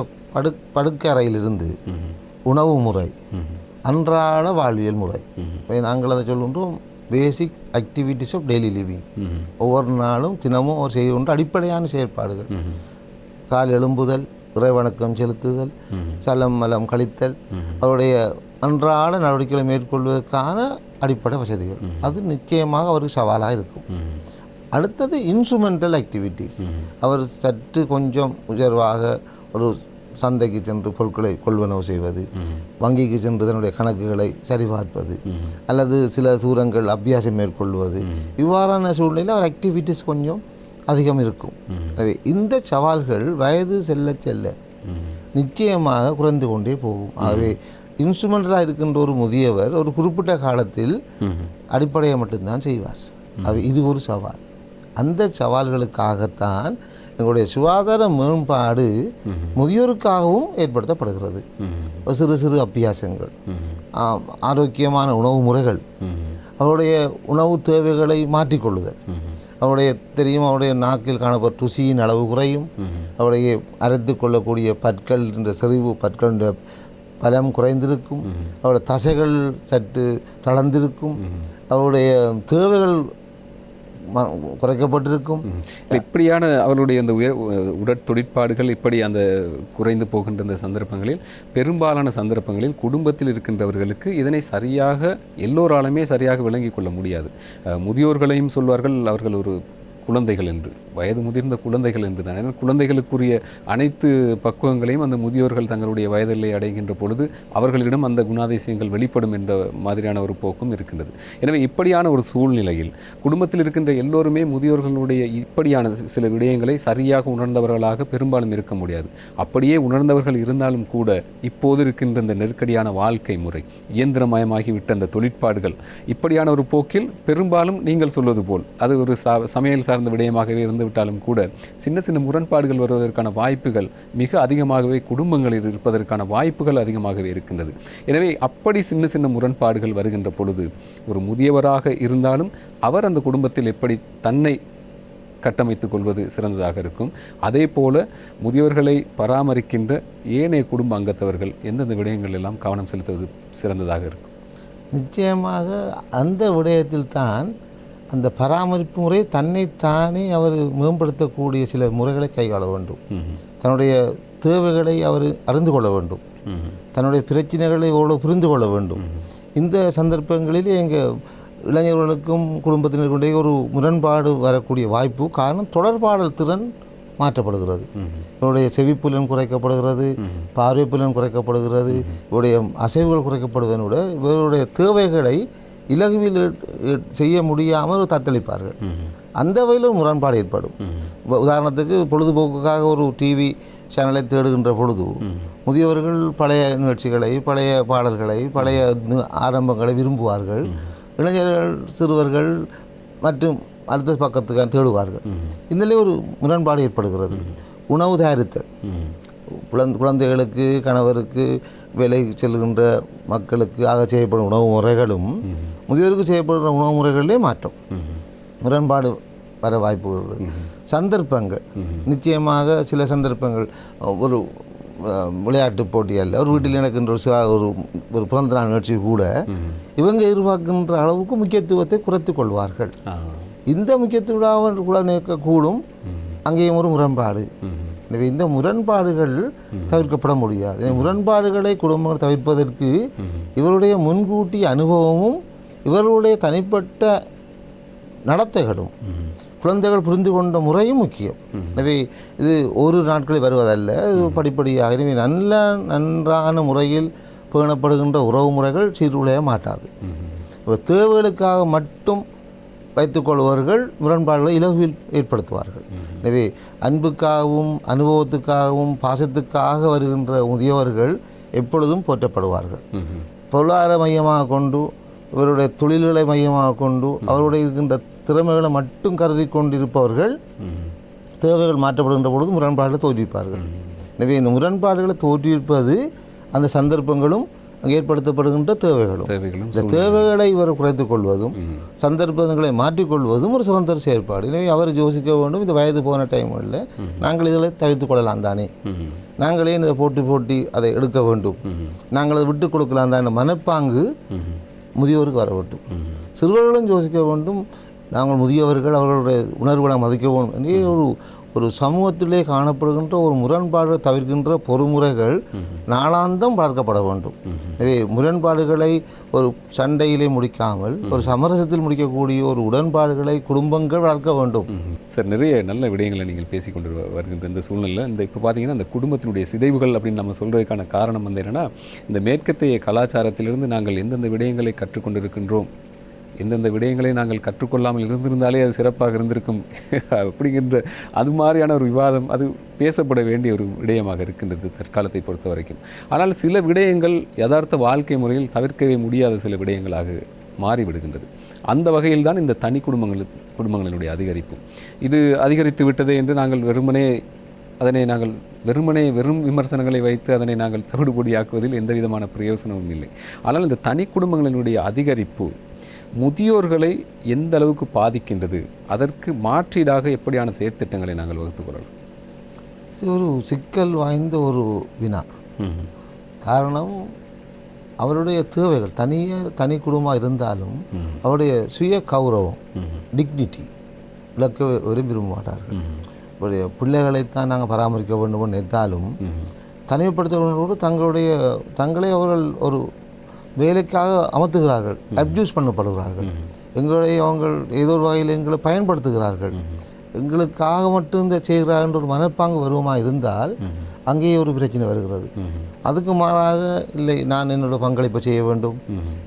படுக்கறையிலிருந்து உணவு முறை, அன்றாட வாழ்வியல் முறை, நாங்கள் அதை சொல்கின்றோம் பேசிக் ஆக்டிவிட்டிஸ் ஆஃப் டெய்லி லிவிங். ஒவ்வொரு நாளும் தினமும் அவர் செய்கின்ற அடிப்படையான செயற்பாடுகள், கால் எழும்புதல், இறைவணக்கம் செலுத்துதல், சலம் மலம் கழித்தல், அவருடைய அன்றாட நடவடிக்கைகளை மேற்கொள்வதற்கான அடிப்படை வசதிகள், அது நிச்சயமாக அவருக்கு சவாலாக இருக்கும். அடுத்தது இன்ஸ்ட்ருமெண்டல் ஆக்டிவிட்டீஸ். அவர் சற்று கொஞ்சம் உயர்வாக ஒரு சந்தைக்கு சென்று பொருட்களை கொள்வனவு செய்வது, வங்கிக்கு சென்று தன்னுடைய கணக்குகளை சரிபார்ப்பது, அல்லது சில தூரங்கள் அபியாசம் மேற்கொள்வது, இவ்வாறான சூழ்நிலையில் அவர் ஆக்டிவிட்டீஸ் கொஞ்சம் அதிகம் இருக்கும். எனவே இந்த சவால்கள் வயது செல்ல செல்ல நிச்சயமாக குறைந்து கொண்டே போகும். ஆகவே இன்ஸ்ட்ருமெண்டலாக இருக்கின்ற ஒரு முதியவர் ஒரு குறிப்பிட்ட காலத்தில் அடிப்படையை மட்டும்தான் செய்வார். இது ஒரு சவால். அந்த சவால்களுக்காகத்தான் எங்களுடைய சுகாதார மேம்பாடு முதியோருக்காகவும் ஏற்படுத்தப்படுகிறது. சிறு சிறு அபியாசங்கள், ஆரோக்கியமான உணவு முறைகள், அவருடைய உணவு தேவைகளை மாற்றிக்கொள்ளுதல், அவருடைய அவருடைய நாக்கில் காணப்பட்ட ருசியின் அளவு குறையும், அவருடைய அரைத்து கொள்ளக்கூடிய பற்கள் என்ற செறிவு பற்கள் பலம் குறைந்திருக்கும், அவருடைய தசைகள் சற்று தளர்ந்திருக்கும், அவருடைய தேவைகள் குறைக்கப்பட்டிருக்கும். இப்படியான அவர்களுடைய அந்த உடற்தொழிற்பாடுகள் இப்படி அந்த குறைந்து போகின்ற அந்த சந்தர்ப்பங்களில் பெரும்பாலான சந்தர்ப்பங்களில் குடும்பத்தில் இருக்கின்றவர்களுக்கு இதனை சரியாக எல்லோராலுமே சரியாக விளங்கிக் கொள்ள முடியாது. முதியோர்களையும் சொல்வார்கள் அவர்கள் ஒரு குழந்தைகள் என்று, வயது முதிர்ந்த குழந்தைகள் என்று தான். ஏன்னா குழந்தைகளுக்குரிய அனைத்து பக்குவங்களையும் அந்த முதியோர்கள் தங்களுடைய வயதில்லை அடைகின்ற பொழுது அவர்களிடம் அந்த குணாதிசயங்கள் வெளிப்படும் என்ற மாதிரியான ஒரு போக்கும் இருக்கின்றது. எனவே இப்படியான ஒரு சூழ்நிலையில் குடும்பத்தில் இருக்கின்ற எல்லோருமே முதியோர்களுடைய இப்படியான சில விடயங்களை சரியாக உணர்ந்தவர்களாக பெரும்பாலும் இருக்க முடியாது. அப்படியே உணர்ந்தவர்கள் இருந்தாலும் கூட இப்போது இருக்கின்ற இந்த நெருக்கடியான வாழ்க்கை முறை, இயந்திரமயமாகிவிட்ட அந்த தொழிற்பாடுகள், இப்படியான ஒரு போக்கில் பெரும்பாலும் நீங்கள் சொல்வது போல் அது ஒரு சமையல் சார்ந்த விடயமாகவே இருந்துவிட்டாலும் கூட சின்ன சின்ன முரண்பாடுகள் வருவதற்கான வாய்ப்புகள் மிக அதிகமாகவே குடும்பங்களில் இருப்பதற்கான வாய்ப்புகள் அதிகமாகவே இருக்கின்றது. எனவே அப்படி சின்ன சின்ன முரண்பாடுகள் வருகின்ற பொழுது ஒரு முதியவராக இருந்தாலும் அவர் அந்த குடும்பத்தில் எப்படி தன்னை கட்டமைத்துக் கொள்வது சிறந்ததாக இருக்கும். அதே போல முதியவர்களை பராமரிக்கின்ற ஏனைய குடும்ப அங்கத்தவர்கள் எந்தெந்த விடயங்கள் எல்லாம் கவனம் செலுத்துவது சிறந்ததாக இருக்கும்? நிச்சயமாக அந்த விடயத்தில் தான் அந்த பராமரிப்பு முறை தன்னைத்தானே அவர் மேம்படுத்தக்கூடிய சில முறைகளை கையாள வேண்டும். தன்னுடைய தேவைகளை அவர் அறிந்து கொள்ள வேண்டும். தன்னுடைய பிரச்சனைகளை எவ்வளவு புரிந்து கொள்ள வேண்டும். இந்த சந்தர்ப்பங்களில் எங்கள் இளைஞர்களுக்கும் குடும்பத்தினருடைய ஒரு முரண்பாடு வரக்கூடிய வாய்ப்பு. காரணம், தொடர்பாடல் திறன் மாற்றப்படுகிறது. இவருடைய செவிப்புலன் குறைக்கப்படுகிறது, பார்வைப்புலன் குறைக்கப்படுகிறது, இவருடைய அசைவுகள் குறைக்கப்படுவதனோட இவருடைய தேவைகளை இலகுவில் செய்ய முடியாமல் தத்தளிப்பார்கள். அந்த வகையில் முரண்பாடு ஏற்படும். உதாரணத்துக்கு பொழுதுபோக்குக்காக ஒரு டிவி சேனலை தேடுகின்ற பொழுது முதியவர்கள் பழைய நிகழ்ச்சிகளை, பழைய பாடல்களை, பழைய ஆரம்பங்களை விரும்புவார்கள். இளைஞர்கள், சிறுவர்கள் மற்றும் அடுத்த பக்கத்துக்கு தேடுவார்கள். இதிலே ஒரு முரண்பாடு ஏற்படுகிறது. உணவு தயாரித்தல், குழந்தைகளுக்கு, கணவருக்கு, வேலை செல்கின்ற மக்களுக்கு ஆக செய்யப்படும் உணவு முறைகளும் முதியோருக்கு செய்யப்படுகிற உணவு முறைகளிலே மாற்றம், முரண்பாடு வர வாய்ப்புகள். சந்தர்ப்பங்கள், நிச்சயமாக சில சந்தர்ப்பங்கள், ஒரு விளையாட்டு போட்டி அல்ல, ஒரு வீட்டில் நடக்கின்ற ஒரு பிறந்த நாள் நிகழ்ச்சி கூட இவங்க எதிர்பார்க்கின்ற அளவுக்கு முக்கியத்துவத்தை குறைத்து கொள்வார்கள். இந்த முக்கியத்துவம் கூட நிற்கக்கூடும், அங்கேயும் ஒரு முரண்பாடு. எனவே இந்த முரண்பாடுகள் தவிர்க்கப்பட முடியாது. முரண்பாடுகளை குடும்பங்கள் தவிர்ப்பதற்கு இவருடைய முன்கூட்டிய அனுபவமும் இவருடைய தனிப்பட்ட நடத்தைகளும் குழந்தைகள் புரிந்து கொண்ட முறையும் முக்கியம். எனவே இது ஒரு நாட்களில் வருவதல்ல, இது படிப்படியாக. எனவே நன்றான முறையில் பேணப்படுகின்ற உறவு முறைகள் சீர்குலைய மாட்டாது. தேவைகளுக்காக மட்டும் வைத்துக்கொள்வர்கள் முரண்பாடுகளை இலகுவில் ஏற்படுத்துவார்கள். எனவே அன்புக்காகவும் அனுபவத்துக்காகவும் பாசத்துக்காக வருகின்ற முதியவர்கள் எப்பொழுதும் போற்றப்படுவார்கள். பொருளாதார மையமாக கொண்டு, இவருடைய தொழில்களை மையமாக கொண்டு, அவருடைய இருக்கின்ற திறமைகளை மட்டும் கருதி கொண்டிருப்பவர்கள் தேவைகள் மாற்றப்படுகின்ற பொழுது முரண்பாடுகளை தோற்றுவிப்பார்கள். எனவே இந்த முரண்பாடுகளை தோற்றுவிப்பது அந்த சந்தர்ப்பங்களும் ஏற்படுத்தப்படுகின்ற தேவைகளும். இந்த தேவைகளை இவர் குறைத்துக் கொள்வதும் சந்தர்ப்பங்களை மாற்றிக்கொள்வதும் ஒரு சிறந்த செயற்பாடு. எனவே அவர் யோசிக்க வேண்டும், இந்த வயது போன டைமில் நாங்கள் இதில் தவிர்த்து கொள்ளலாம் தானே, நாங்களே இந்த போட்டி அதை எடுக்க வேண்டும், நாங்கள் அதை விட்டுக் கொடுக்கலாம் தானே மனப்பாங்கு முதியோருக்கு வர வேண்டும். சிறுவர்களும் யோசிக்க வேண்டும், நாங்கள் முதியவர்கள், அவர்களுடைய உணர்வுகளை மதிக்க வேண்டும் என்றே ஒரு சமூகத்திலே காணப்படுகின்ற ஒரு முரண்பாடு தவிர்க்கின்ற பொறுமுறைகள் நாளாந்தம் வளர்க்கப்பட வேண்டும். எனவே முரண்பாடுகளை ஒரு சண்டையிலே முடிக்காமல் ஒரு சமரசத்தில் முடிக்கக்கூடிய ஒரு உடன்பாடுகளை குடும்பங்கள் வளர்க்க வேண்டும். சார், நிறைய நல்ல விடயங்களை நீங்கள் பேசிக்கொண்டு வருகின்ற இந்த சூழ்நிலை, இப்போ பார்த்தீங்கன்னா இந்த குடும்பத்தினுடைய சிதைவுகள் அப்படின்னு நம்ம சொல்கிறதுக்கான காரணம் வந்து என்னென்னா, இந்த மேற்கத்தைய கலாச்சாரத்திலிருந்து நாங்கள் எந்தெந்த விடயங்களை கற்றுக்கொண்டிருக்கின்றோம், எந்தெந்த விடயங்களை நாங்கள் கற்றுக்கொள்ளாமல் இருந்திருந்தாலே அது சிறப்பாக இருந்திருக்கும் அப்படிங்கின்ற அது மாதிரியான ஒரு விவாதம் அது பேசப்பட வேண்டிய ஒரு விடயமாக இருக்கின்றது தற்காலத்தை பொறுத்த வரைக்கும். ஆனால் சில விடயங்கள் யதார்த்த வாழ்க்கை முறையில் தவிர்க்கவே முடியாத சில விடயங்களாக மாறிவிடுகின்றது. அந்த வகையில் தான் இந்த தனி குடும்பங்களினுடைய அதிகரிப்பு. இது அதிகரித்து விட்டதே என்று நாங்கள் வெறும் விமர்சனங்களை வைத்து அதனை நாங்கள் தவிடுபொடியாக்குவதில் எந்த விதமான பிரயோசனமும் இல்லை. ஆனால் இந்த தனி குடும்பங்களினுடைய அதிகரிப்பு முதியோர்களை எந்த அளவுக்கு பாதிக்கின்றது, அதற்கு மாற்றீடாக எப்படியான செயற்திட்டங்களை நாங்கள் வகுத்துக் கொள்ளலாம்? இது ஒரு சிக்கல் வாய்ந்த ஒரு வினா. காரணம், அவருடைய தேவைகள் தனி குடும்பமாக இருந்தாலும் அவருடைய சுய கௌரவம், டிக்னிட்டி விளக்க விரும்ப மாட்டார்கள். அவருடைய பிள்ளைகளைத்தான் நாங்கள் பராமரிக்க வேண்டும் நினைத்தாலும் தனிமைப்படுத்த வேண்டும், தங்களை அவர்கள் ஒரு வேலைக்காக அமர்த்துகிறார்கள், அப்யூஸ் பண்ணப்படுகிறார்கள். அவங்கள் ஏதோ ஒரு வகையில் எங்களை பயன்படுத்துகிறார்கள், எங்களுக்காக மட்டும் இந்த செய்கிறார்கள் ஒரு மனப்பாங்கு வருவமாக இருந்தால் அங்கேயே ஒரு பிரச்சனை வருகிறது. அதுக்கு மாறாக இல்லை, நான் என்னோட பங்களிப்பு செய்ய வேண்டும்,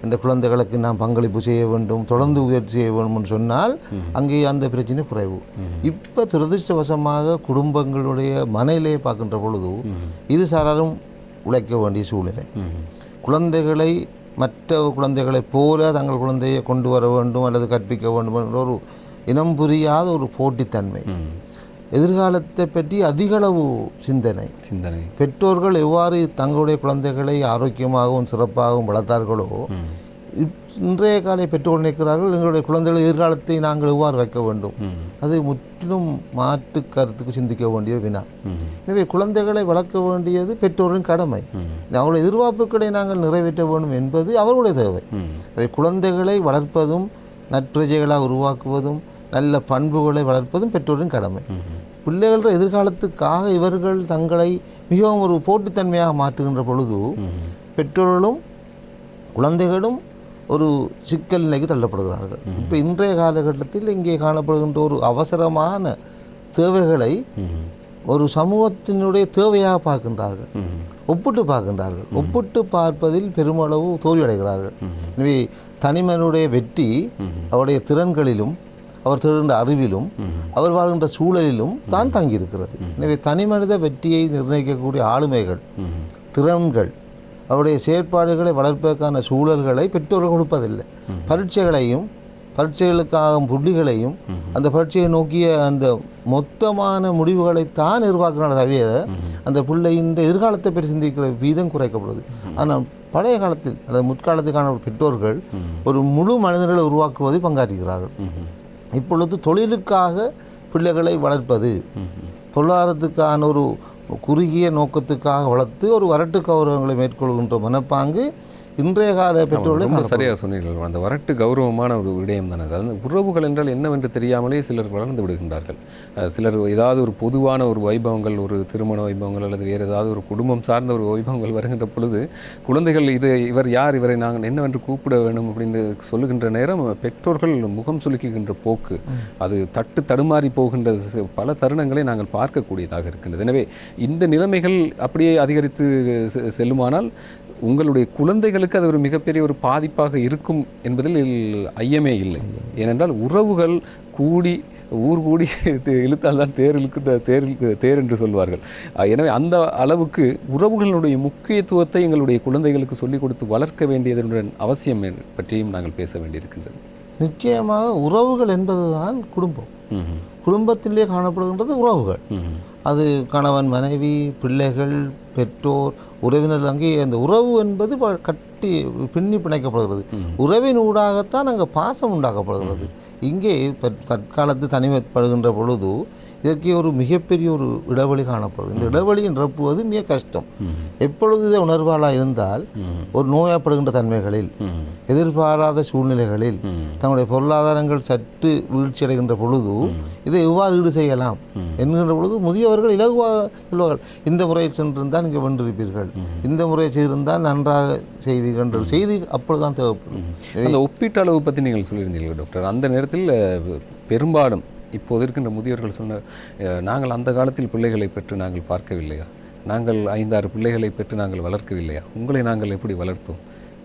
என்ற குழந்தைகளுக்கு நான் பங்களிப்பு செய்ய வேண்டும், தொடர்ந்து உயர்ச்சி செய்ய வேண்டும் என்று சொன்னால் அங்கேயே அந்த பிரச்சனை குறைவு. இப்போ துரதிருஷ்டவசமாக குடும்பங்களுடைய மனநிலையை பார்க்கின்ற பொழுது இரு சாராரும் உழைக்க வேண்டிய சூழ்நிலை. குழந்தைகளை மற்ற குழந்தைகளைப் போல தங்கள் குழந்தையை கொண்டு வர வேண்டும் அல்லது கற்பிக்க வேண்டும் என்ற ஒரு இனம் புரியாத ஒரு போட்டித்தன்மை, எதிர்காலத்தை பற்றி அதிகளவு சிந்தனை. பெற்றோர்கள் எவ்வாறு தங்களுடைய குழந்தைகளை ஆரோக்கியமாகவும் சிறப்பாகவும் வளர்த்தார்களோ இன்றைய காலை பெற்றோர்கள் நினைக்கிறார்கள், எங்களுடைய குழந்தைகள் எதிர்காலத்தை நாங்கள் எவ்வாறு வைக்க வேண்டும். அது முற்றிலும் மாற்று கருத்துக்கு சிந்திக்க வேண்டிய வினா. எனவே குழந்தைகளை வளர்க்க வேண்டியது பெற்றோரின் கடமை. அவருடைய எதிர்பார்ப்புகளை நாங்கள் நிறைவேற்ற வேண்டும் என்பது அவர்களுடைய தேவை. குழந்தைகளை வளர்ப்பதும் நற்பிரஜைகளாக உருவாக்குவதும் நல்ல பண்புகளை வளர்ப்பதும் பெற்றோரின் கடமை. பிள்ளைகள எதிர்காலத்துக்காக இவர்கள் தங்களை மிகவும் ஒரு போட்டித்தன்மையாக மாற்றுகின்ற பொழுது பெற்றோர்களும் குழந்தைகளும் ஒரு சிக்கல் நிலைக்கு தள்ளப்படுகிறார்கள். இப்போ இன்றைய காலகட்டத்தில் இங்கே காணப்படுகின்ற ஒரு அவசரமான தேவைகளை ஒரு சமூகத்தினுடைய தேவையாக பார்க்கின்றார்கள், ஒப்பிட்டு பார்க்கின்றார்கள். ஒப்பிட்டு பார்ப்பதில் பெருமளவு தோல்வியடைகிறார்கள். எனவே தனிமனுடைய வெற்றி அவருடைய திறன்களிலும் அவர் தேடுகின்ற அறிவிலும் அவர் வாழ்கின்ற சூழலிலும் தான் தங்கியிருக்கிறது. எனவே தனி மனித வெற்றியை நிர்ணயிக்கக்கூடிய ஆளுமைகள், திறன்கள், அவருடைய செயற்பாடுகளை வளர்ப்பதற்கான சூழல்களை பெற்றோர்கள் கொடுப்பதில்லை. பரீட்சைகளுக்காக புள்ளிகளையும் அந்த பரீட்சையை நோக்கிய அந்த மொத்தமான முடிவுகளைத்தான் எதிர்பார்க்கிறான தவிர அந்த பிள்ளையின் எதிர்காலத்தை பற்றி சிந்திக்கிற வீதம் குறைக்கப்படுது. ஆனால் பழைய காலத்தில் அல்லது முற்காலத்துக்கான பெற்றோர்கள் ஒரு முழு மனிதர்களை உருவாக்குவதை பங்காற்றுகிறார்கள். இப்பொழுது தொழிலுக்காக பிள்ளைகளை வளர்ப்பது, பொருளாதாரத்துக்கான ஒரு குறுகிய நோக்கத்துக்காக வளர்த்து ஒரு வரட்டு கௌரவங்களை மேற்கொள்கின்ற மனப்பாங்கு இன்றைய கால பெற்றோர்கள் சரியாக சொன்னீர்கள். அந்த வரட்டு கௌரவமான ஒரு விடயம் தானே. அதாவது உறவுகள் என்றால் என்னவென்று தெரியாமலே சிலர் வளர்ந்து விடுகின்றார்கள். சிலர் ஏதாவது ஒரு பொதுவான ஒரு வைபவங்கள், ஒரு திருமண வைபவங்கள் அல்லது வேறு ஏதாவது ஒரு குடும்பம் சார்ந்த ஒரு வைபவங்கள் வருகின்ற பொழுது குழந்தைகள் இவர் யார், இவரை நாங்கள் என்னவென்று கூப்பிட வேண்டும் அப்படின்னு சொல்லுகின்ற நேரம் பெற்றோர்கள் முகம் சுலுக்குகின்ற போக்கு, அது தடுமாறி போகின்ற பல தருணங்களை நாங்கள் பார்க்கக்கூடியதாக இருக்கின்றது. எனவே இந்த நிலைமைகள் அப்படியே அதிகரித்து செல்லுமானால் உங்களுடைய குழந்தைகளுக்கு அது ஒரு மிகப்பெரிய ஒரு பாதிப்பாக இருக்கும் என்பதில் ஐயமே இல்லை. ஏனென்றால் உறவுகள் கூடி ஊர் கூடி இழுத்தால் தான் தேர் என்று சொல்வார்கள். எனவே அந்த அளவுக்கு உறவுகளுடைய முக்கியத்துவத்தை எங்களுடைய குழந்தைகளுக்கு சொல்லிக் கொடுத்து வளர்க்க வேண்டியதனுடன் அவசியம் பற்றியும் நாங்கள் பேச வேண்டியிருக்கின்றது. நிச்சயமாக உறவுகள் என்பதுதான் குடும்பம். குடும்பத்திலே காணப்படுகின்றது உறவுகள். அது கணவன், மனைவி, பிள்ளைகள், பெற்றோர், உறவினர்கள். அங்கே அந்த உறவு என்பது கட்டி பின்னி பிணைக்கப்படுகிறது. உறவின் ஊடாகத்தான் அங்கே பாசம் உண்டாக்கப்படுகிறது. இங்கே தற்காலத்து தனிமைப்படுகின்ற பொழுது இதற்கு ஒரு மிகப்பெரிய ஒரு இடைவெளி காணப்படுது. இந்த இடைவெளியை நிரப்புவது மிக கஷ்டம். எப்பொழுது இதை உணர்வாளாக இருந்தால் ஒரு நோயப்படுகின்ற தன்மைகளில், எதிர்பாராத சூழ்நிலைகளில், தங்களுடைய பொருளாதாரங்கள் சற்று வீழ்ச்சி அடைகின்ற பொழுது இதை எவ்வாறு ஈடு செய்யலாம் என்கின்ற பொழுது முதியவர்கள் இலகுவாக சொல்வார்கள். இந்த முறையில் சென்றிருந்தால் நீங்கள் வென்றிருப்பீர்கள், இந்த முறையை செய்திருந்தால் நன்றாக செய்வீர்கள் என்ற செய்தி அப்பொழுதுதான் தேவைப்படும். அந்த ஒப்பீட்டளவு பற்றி நீங்கள் சொல்லியிருந்தீர்கள் டாக்டர். அந்த நேரத்தில் பெரும்பாலும் இப்போது இருக்கின்ற முதியோர்கள் சொன்ன, நாங்கள் அந்த காலத்தில் பிள்ளைகளை பெற்று நாங்கள் பார்க்கவில்லையா, நாங்கள் 5-6 பிள்ளைகளை பெற்று நாங்கள் வளர்க்கவில்லையா, உங்களை நாங்கள் எப்படி வளர்த்தோம்,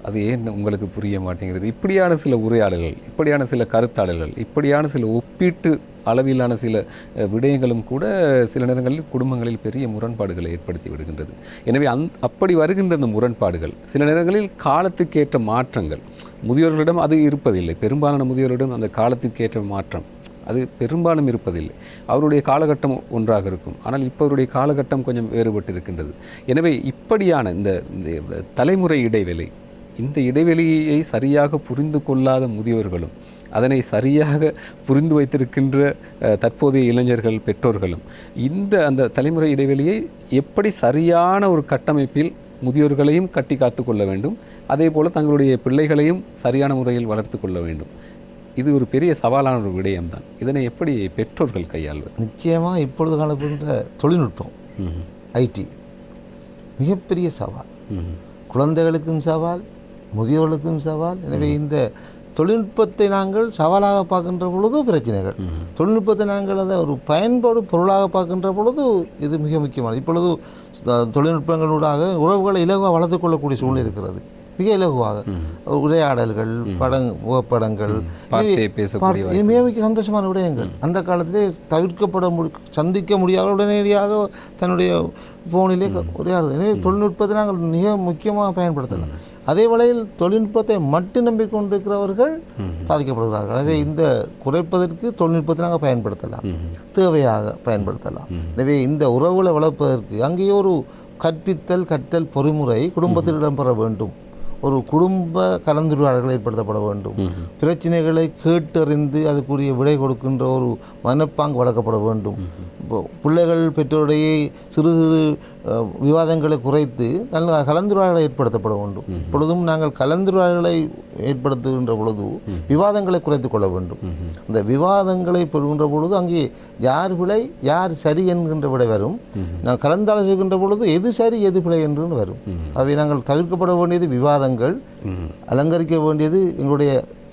அது ஏன் உங்களுக்கு புரிய மாட்டேங்கிறது, இப்படியான சில உரையாடல்கள், இப்படியான சில கருத்தாடல்கள், இப்படியான சில ஒப்பீட்டு அளவிலான சில விடயங்களும் கூட சில நேரங்களில் குடும்பங்களில் பெரிய முரண்பாடுகளை ஏற்படுத்தி விடுகின்றது. எனவே அப்படி வருகின்ற அந்த முரண்பாடுகள் சில நேரங்களில் காலத்துக்கேற்ற மாற்றங்கள் முதியோர்களிடம் அது இருப்பதில்லை. பெரும்பாலான முதியோரிடம் அந்த காலத்துக்கேற்ற மாற்றம் அது பெரும்பாலும் இருப்பதில்லை. அவருடைய காலகட்டம் ஒன்றாக இருக்கும், ஆனால் இப்போ அவருடைய காலகட்டம் கொஞ்சம் வேறுபட்டு இருக்கின்றது. எனவே இப்படியான இந்த தலைமுறை இடைவெளி, இந்த இடைவெளியை சரியாக புரிந்து கொள்ளாத முதியோர்களும் அதனை சரியாக புரிந்து வைத்திருக்கின்ற தற்போதைய இளைஞர்கள், பெற்றோர்களும் அந்த தலைமுறை இடைவெளியை எப்படி சரியான ஒரு கட்டமைப்பில் முதியோர்களையும் கட்டி காத்து கொள்ள வேண்டும், அதே போல் தங்களுடைய பிள்ளைகளையும் சரியான முறையில் வளர்த்து கொள்ள வேண்டும். இது ஒரு பெரிய சவாலான ஒரு விடயம்தான். இதனை எப்படி பெற்றோர்கள் கையாள்வது? நிச்சயமாக இப்பொழுது காணப்படுகின்ற தொழில்நுட்பம், ஐடி மிகப்பெரிய சவால். குழந்தைகளுக்கும் சவால், முதியோர்களுக்கும் சவால். எனவே இந்த தொழில்நுட்பத்தை நாங்கள் சவாலாக பார்க்கின்ற பொழுது பிரச்சனைகள், தொழில்நுட்பத்தை நாங்கள் அதை ஒரு பயன்பாடு பொருளாக பார்க்கின்ற பொழுது இது மிக முக்கியமானது. இப்பொழுது தொழில்நுட்பங்களூடாக உறவுகளை இலகுவாக வளர்த்து கொள்ளக்கூடிய சூழ்நிலை இருக்கிறது. மிக இலகுவாக உரையாடல்கள், புகைப்படங்கள், மிக மிக சந்தோஷமான விடயங்கள். அந்த காலத்திலே சந்திக்க முடியாத உடனடியாக தன்னுடைய ஃபோனிலே உரையாடுவது. எனவே தொழில்நுட்பத்தை நாங்கள் மிக முக்கியமாக பயன்படுத்தலாம். அதே வேளையில் தொழில்நுட்பத்தை மட்டும் நம்பிக்கொண்டிருக்கிறவர்கள் பாதிக்கப்படுகிறார்கள். எனவே இந்த குறைப்பதற்கு தொழில்நுட்பத்தை நாங்கள் பயன்படுத்தலாம், தேவையாக பயன்படுத்தலாம். எனவே இந்த உறவுகளை வளர்ப்பதற்கு அங்கேயே ஒரு கற்றல் பொறிமுறை குடும்பத்தில் இடம்பெற வேண்டும். ஒரு குடும்ப கலந்துரையாடல்கள் ஏற்படுத்தப்பட வேண்டும். பிரச்சனைகளை கேட்டறிந்து அதுக்குரிய விடை கொடுக்கின்ற ஒரு மனப்பாங்கு வளர்க்கப்பட வேண்டும். பிள்ளைகள் பெற்றோருடைய சிறு சிறு விவாதங்களை குறைத்து நல்ல கலந்துரையாடலை ஏற்படுத்தப்பட வேண்டும். இப்பொழுதும் நாங்கள் கலந்துரையாடலை ஏற்படுத்துகின்ற பொழுது விவாதங்களை குறைத்து கொள்ள வேண்டும். இந்த விவாதங்களை பெறுகின்ற பொழுது அங்கே யார் பிழை யார் சரி என்கின்ற விடை வரும். நான் கலந்தாலோசிக்கின்ற பொழுது எது சரி எது பிழை என்று வரும். அவை நாங்கள் தவிர்க்கப்பட வேண்டியது விவாதங்கள், அலங்கரிக்க வேண்டியது எங்களுடைய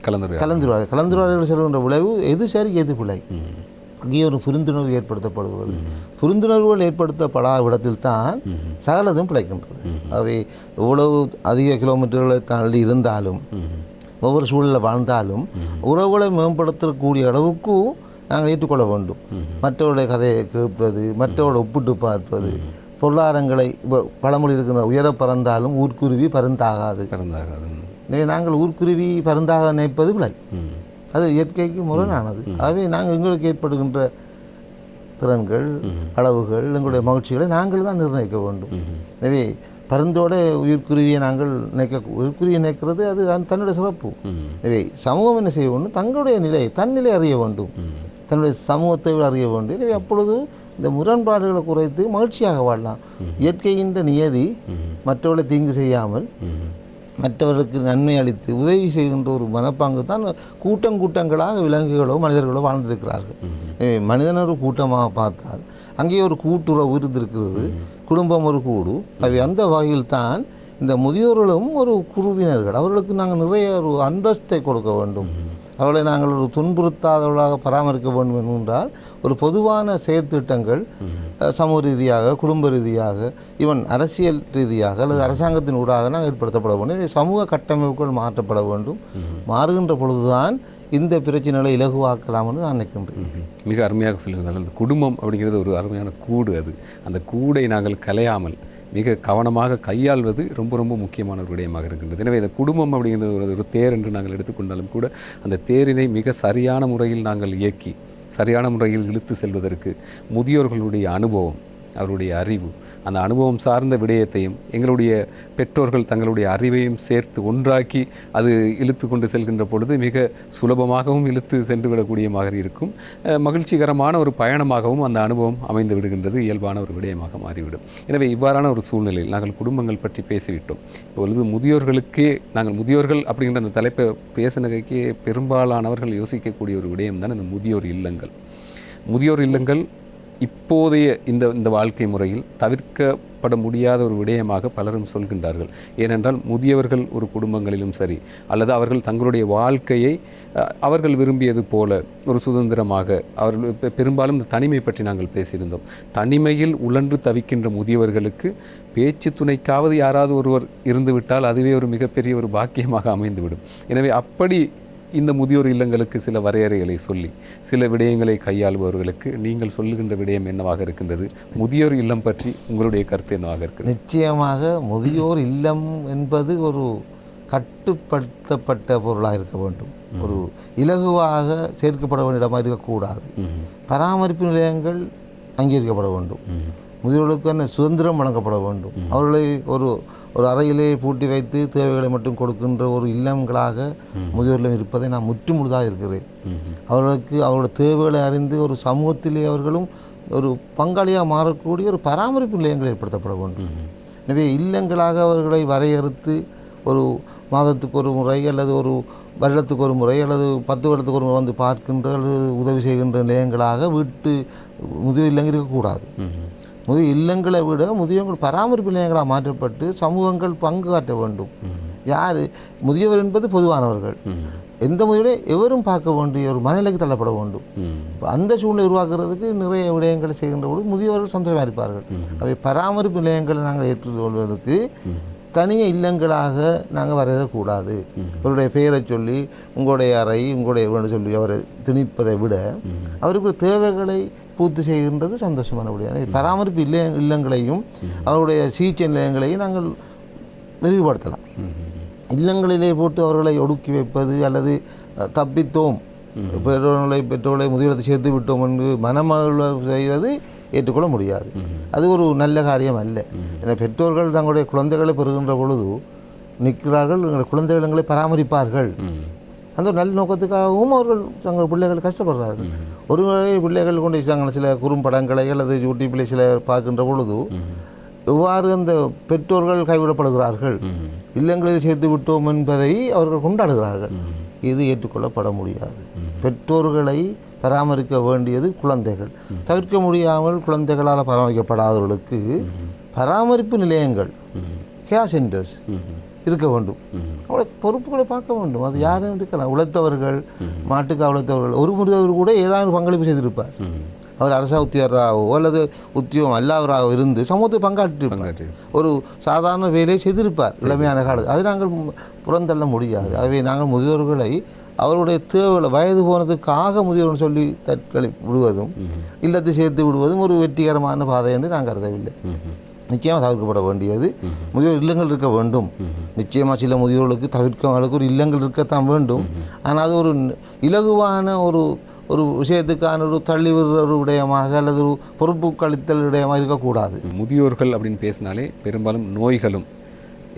கலந்துரையாடல்கள் சொல்கின்ற விளைவு எது சரி எது பிழை. அங்கே ஒரு புரிந்துணர்வு ஏற்படுத்தப்படுகிறது. புரிந்துணர்வுகள் ஏற்படுத்தப்படாத இடத்தில்தான் சகலதும் பிழைக்கின்றது. அவை எவ்வளவு அதிக கிலோமீட்டர்களை தள்ளி இருந்தாலும் ஒவ்வொரு சூழலில் வாழ்ந்தாலும் உறவுகளை மேம்படுத்தக்கூடிய அளவுக்கு நாங்கள் ஏற்றுக்கொள்ள வேண்டும். மற்றவருடைய கதையை கேட்பது, மற்றவரோட ஒப்பிட்டு பார்ப்பது, பொருளாதாரங்களை பழமொழி இருக்கிற உயர பறந்தாலும் ஊர்க்குருவி பருந்தாகாது. எனவே நாங்கள் ஊர்க்குருவி பருந்தாக நினைப்பது பிழை. அது இயற்கைக்கு முரணானது. ஆகவே நாங்கள் எங்களுக்கு ஏற்படுகின்ற திறன்கள், அளவுகள், எங்களுடைய மகிழ்ச்சிகளை நாங்கள் தான் நிர்ணயிக்க வேண்டும். எனவே பருந்தோட உயிர்க்குருவியை நாங்கள் உயிர்க்குருவியை நினைக்கிறது அது தன்னுடைய சிறப்பு. எனவே சமூகம் என்ன செய்ய வேண்டும்? தங்களுடைய நிலை, தன்னிலை அறிய வேண்டும், தன்னுடைய சமூகத்தை அறிய வேண்டும். எனவே அப்பொழுது இந்த முரண்பாடுகளை குறைத்து மகிழ்ச்சியாக வாழலாம். இயற்கையின் நியதி மற்றவர்களை தீங்கு செய்யாமல் மற்றவர்களுக்கு நன்மை அளித்து உதவி செய்கின்ற ஒரு மனப்பாங்கு தான் கூட்டங்களாக விலங்குகளோ மனிதர்களோ வாழ்ந்திருக்கிறார்கள். மனிதன் ஒரு கூட்டமாக பார்த்தால் அங்கே ஒரு கூட்டுறவு இருந்திருக்கிறது, குடும்பம் ஒரு கூடு. அவை அந்த வகையில் தான் இந்த முதியோர்களும் ஒரு குழுவினர்கள். அவர்களுக்கு நாங்கள் நிறைய ஒரு அந்தஸ்தை கொடுக்க வேண்டும். அவர்களை நாங்கள் ஒரு துன்புறுத்தாதவர்களாக பராமரிக்க வேண்டும் என்றால் ஒரு பொதுவான செயற்திட்டங்கள் சமூக ரீதியாக, குடும்ப ரீதியாக, ஈவன் அரசியல் ரீதியாக அல்லது அரசாங்கத்தின் ஊடாக நாங்கள் ஏற்படுத்தப்பட வேண்டும். சமூக கட்டமைப்புகள் மாற்றப்பட வேண்டும். மாறுகின்ற பொழுதுதான் இந்த பிரச்சனைகளை இலகுவாக்கலாம் என்று நான் நினைக்கின்றேன். மிக அருமையாக சொல்லியிருந்தால் அந்த குடும்பம் அப்படிங்கிறது ஒரு அருமையான கூடு. அது அந்த கூடை நாங்கள் கலையாமல் மிக கவனமாக கையாள்வது ரொம்ப ரொம்ப முக்கியமான ஒரு விடயமாக இருக்கின்றது. எனவே இந்த குடும்பம் அப்படிங்கிறது ஒரு தேர் என்று நாங்கள் எடுத்துக்கொண்டாலும் கூட அந்த தேரினை மிக சரியான முறையில் நாங்கள் இயக்கி சரியான முறையில் இழுத்து செல்வதற்கு முதியோர்களுடைய அனுபவம், அவருடைய அறிவு, அந்த அனுபவம் சார்ந்த விடயத்தையும் எங்களுடைய பெற்றோர்கள் தங்களுடைய அறிவையும் சேர்த்து ஒன்றாக்கி அது இழுத்து கொண்டு செல்கின்ற பொழுது மிக சுலபமாகவும் இழுத்து சென்று விடக்கூடிய மாதிரி இருக்கும். மகிழ்ச்சிகரமான ஒரு பயணமாகவும் அந்த அனுபவம் அமைந்து விடுகின்றது, இயல்பான ஒரு விடயமாக மாறிவிடும். எனவே இவ்வாறான ஒரு சூழ்நிலையில் நாங்கள் குடும்பங்கள் பற்றி பேசிவிட்டோம். இப்பொழுது முதியோர்களுக்கே நாங்கள் முதியோர்கள் அப்படிங்கிற அந்த தலைப்பை பேசினகைக்கு பெரும்பாலானவர்கள் யோசிக்கக்கூடிய ஒரு விடயம் தான் இந்த முதியோர் இல்லங்கள். முதியோர் இல்லங்கள் இப்போதைய இந்த வாழ்க்கை முறையில் தவிர்க்கப்பட முடியாத ஒரு விடயமாக பலரும் சொல்கின்றார்கள். ஏனென்றால் முதியவர்கள் ஒரு குடும்பங்களிலும் சரி அல்லது அவர்கள் தங்களுடைய வாழ்க்கையை அவர்கள் விரும்பியது போல ஒரு சுதந்திரமாக அவர்கள் பெரும்பாலும் இந்த தனிமை பற்றி நாங்கள் பேசியிருந்தோம். தனிமையில் உழன்று தவிக்கின்ற முதியவர்களுக்கு பேச்சு துணைக்காவது யாராவது ஒருவர் இருந்துவிட்டால் அதுவே ஒரு மிகப்பெரிய ஒரு பாக்கியமாக அமைந்துவிடும். எனவே அப்படி இந்த முதியோர் இல்லங்களுக்கு சில வரையறைகளை சொல்லி சில விடயங்களை கையாளுபவர்களுக்கு நீங்கள் சொல்லுகின்ற விடயம் என்னவாக இருக்கின்றது? முதியோர் இல்லம் பற்றி உங்களுடைய கருத்து என்னவாக இருக்கிறது? நிச்சயமாக முதியோர் இல்லம் என்பது ஒரு கட்டுப்படுத்தப்பட்ட பொருளாக இருக்க வேண்டும். ஒரு இலகுவாக சேர்க்கப்பட வேண்டிய இடமாக இருக்கக்கூடாது. பராமரிப்பு நிலையங்கள் அங்கீகரிக்கப்பட வேண்டும். முதியோர்களுக்கான சுதந்திரம் வழங்கப்பட வேண்டும். அவர்களை ஒரு அறையிலே பூட்டி வைத்து தேவைகளை மட்டும் கொடுக்கின்ற ஒரு இல்லங்களாக முதியோர்களும் இருப்பதை நான் முற்றுமுழுதாக இருக்கிறேன். அவர்களுக்கு அவரோட தேவைகளை அறிந்து ஒரு சமூகத்திலே அவர்களும் ஒரு பங்காளியாக மாறக்கூடிய ஒரு பராமரிப்பு நிலையங்கள் ஏற்படுத்தப்பட வேண்டும். எனவே இல்லங்களாக அவர்களை வரையறுத்து ஒரு மாதத்துக்கு ஒரு முறை அல்லது ஒரு வருடத்துக்கு ஒரு முறை அல்லது 10 வருடத்துக்கு ஒரு முறை வந்து பார்க்கின்ற அல்லது உதவி செய்கின்ற நிலையங்களாக முதியோர் இல்லங்கள் இருக்கக்கூடாது. முதிய இல்லங்களை விட முதியோர்கள் பராமரிப்பு நிலையங்களாக மாற்றப்பட்டு சமூகங்கள் பங்கு காட்ட வேண்டும். யார் முதியவர் என்பது பொதுவானவர்கள். எந்த முதியோரை எவரும் பார்க்க வேண்டிய ஒரு மனநிலைக்கு தள்ளப்பட வேண்டும். அந்த சூழ்நிலை உருவாக்குறதுக்கு நிறைய விடயங்களை செய்கின்ற போது முதியவர்கள் சந்தோஷமாக இருப்பார்கள். அவை பராமரிப்பு நிலையங்களை நாங்கள் ஏற்றுக்கொள்வதற்கு தனிய இல்லங்களாக நாங்கள் வரையக்கூடாது. அவருடைய பெயரை சொல்லி உங்களுடைய அறை உங்களுடைய சொல்லி அவரை திணிப்பதை விட அவருக்கு தேவைகளை பூர்த்தி செய்கின்றது சந்தோஷமான முடியாது. பராமரிப்பு இல்லங்களையும் அவருடைய சிகிச்சை நிலையங்களையும் நாங்கள் விரிவுபடுத்தலாம். இல்லங்களிலே போட்டு அவர்களை ஒடுக்கி வைப்பது அல்லது தப்பித்தோம் பெற்றோர்களை முதியோரத்தை சேர்த்து விட்டோம் என்று மனமகிழ்வு செய்வது ஏற்றுக்கொள்ள முடியாது. அது ஒரு நல்ல காரியம் அல்ல. ஏன்னா பெற்றோர்கள் தங்களுடைய குழந்தைகளை பெறுகின்ற பொழுது நிற்கிறார்கள், குழந்தைகளை பராமரிப்பார்கள். அந்த ஒரு நல்ல நோக்கத்துக்காகவும் அவர்கள் தங்கள் பிள்ளைகள் கஷ்டப்படுறார்கள். ஒருவேளை பிள்ளைகள் கொண்டு வச்சாங்க சில குறும்படங்களை அல்லது யூடியூப்பில் சில பார்க்கின்ற பொழுது எவ்வாறு அந்த பெற்றோர்கள் கைவிடப்படுகிறார்கள், இல்லங்களில் சேர்த்து விட்டோம் என்பதை அவர்கள் கொண்டாடுகிறார்கள். இது ஏற்றுக்கொள்ளப்பட முடியாது. பெற்றோர்களை பராமரிக்க வேண்டியது குழந்தைகள். தவிர்க்க முடியாமல் குழந்தைகளால் பராமரிக்கப்படாதவர்களுக்கு பராமரிப்பு நிலையங்கள் கேர் சென்டர்ஸ் இருக்க வேண்டும். அவளை பொறுப்புகளை பார்க்க வேண்டும். அது யாரும் இருக்கலாம். உழைத்தவர்கள், மாட்டுக்காக உழைத்தவர்கள், ஒரு முதியவர் கூட ஏதாவது பங்களிப்பு செய்திருப்பார். அவர் அரச உத்தியோகராகவோ அல்லது உத்தியோகம் அல்லாதவராக இருந்து சமூகத்தை பங்காற்றிருப்பார். ஒரு சாதாரண வேலையை செய்திருப்பார் இளமையான காலத்தில். அது நாங்கள் புறந்தள்ள முடியாது. ஆகவே நாங்கள் முதியோர்களை அவருடைய தேவைகளை வயது போனதுக்காக முதியோர்னு சொல்லி தற்கொலை விடுவதும் இல்லத்தை சேர்த்து விடுவதும் ஒரு வெற்றிகரமான பாதை என்று நான் கருதவில்லை. நிச்சயமாக தவிர்க்கப்பட வேண்டியது முதியோர் இல்லங்கள் இருக்க வேண்டும். நிச்சயமாக சில முதியோர்களுக்கு தவிர்க்கவர்களுக்கு ஒரு இல்லங்கள் இருக்கத்தான் வேண்டும். ஆனால் அது ஒரு இலகுவான ஒரு விஷயத்துக்கான ஒரு தள்ளி விடுற விடயமாக அல்லது ஒரு பொறுப்பு கழித்தல் விடயமாக இருக்கக்கூடாது. முதியோர்கள் அப்படின்னு பேசினாலே பெரும்பாலும் நோய்களும்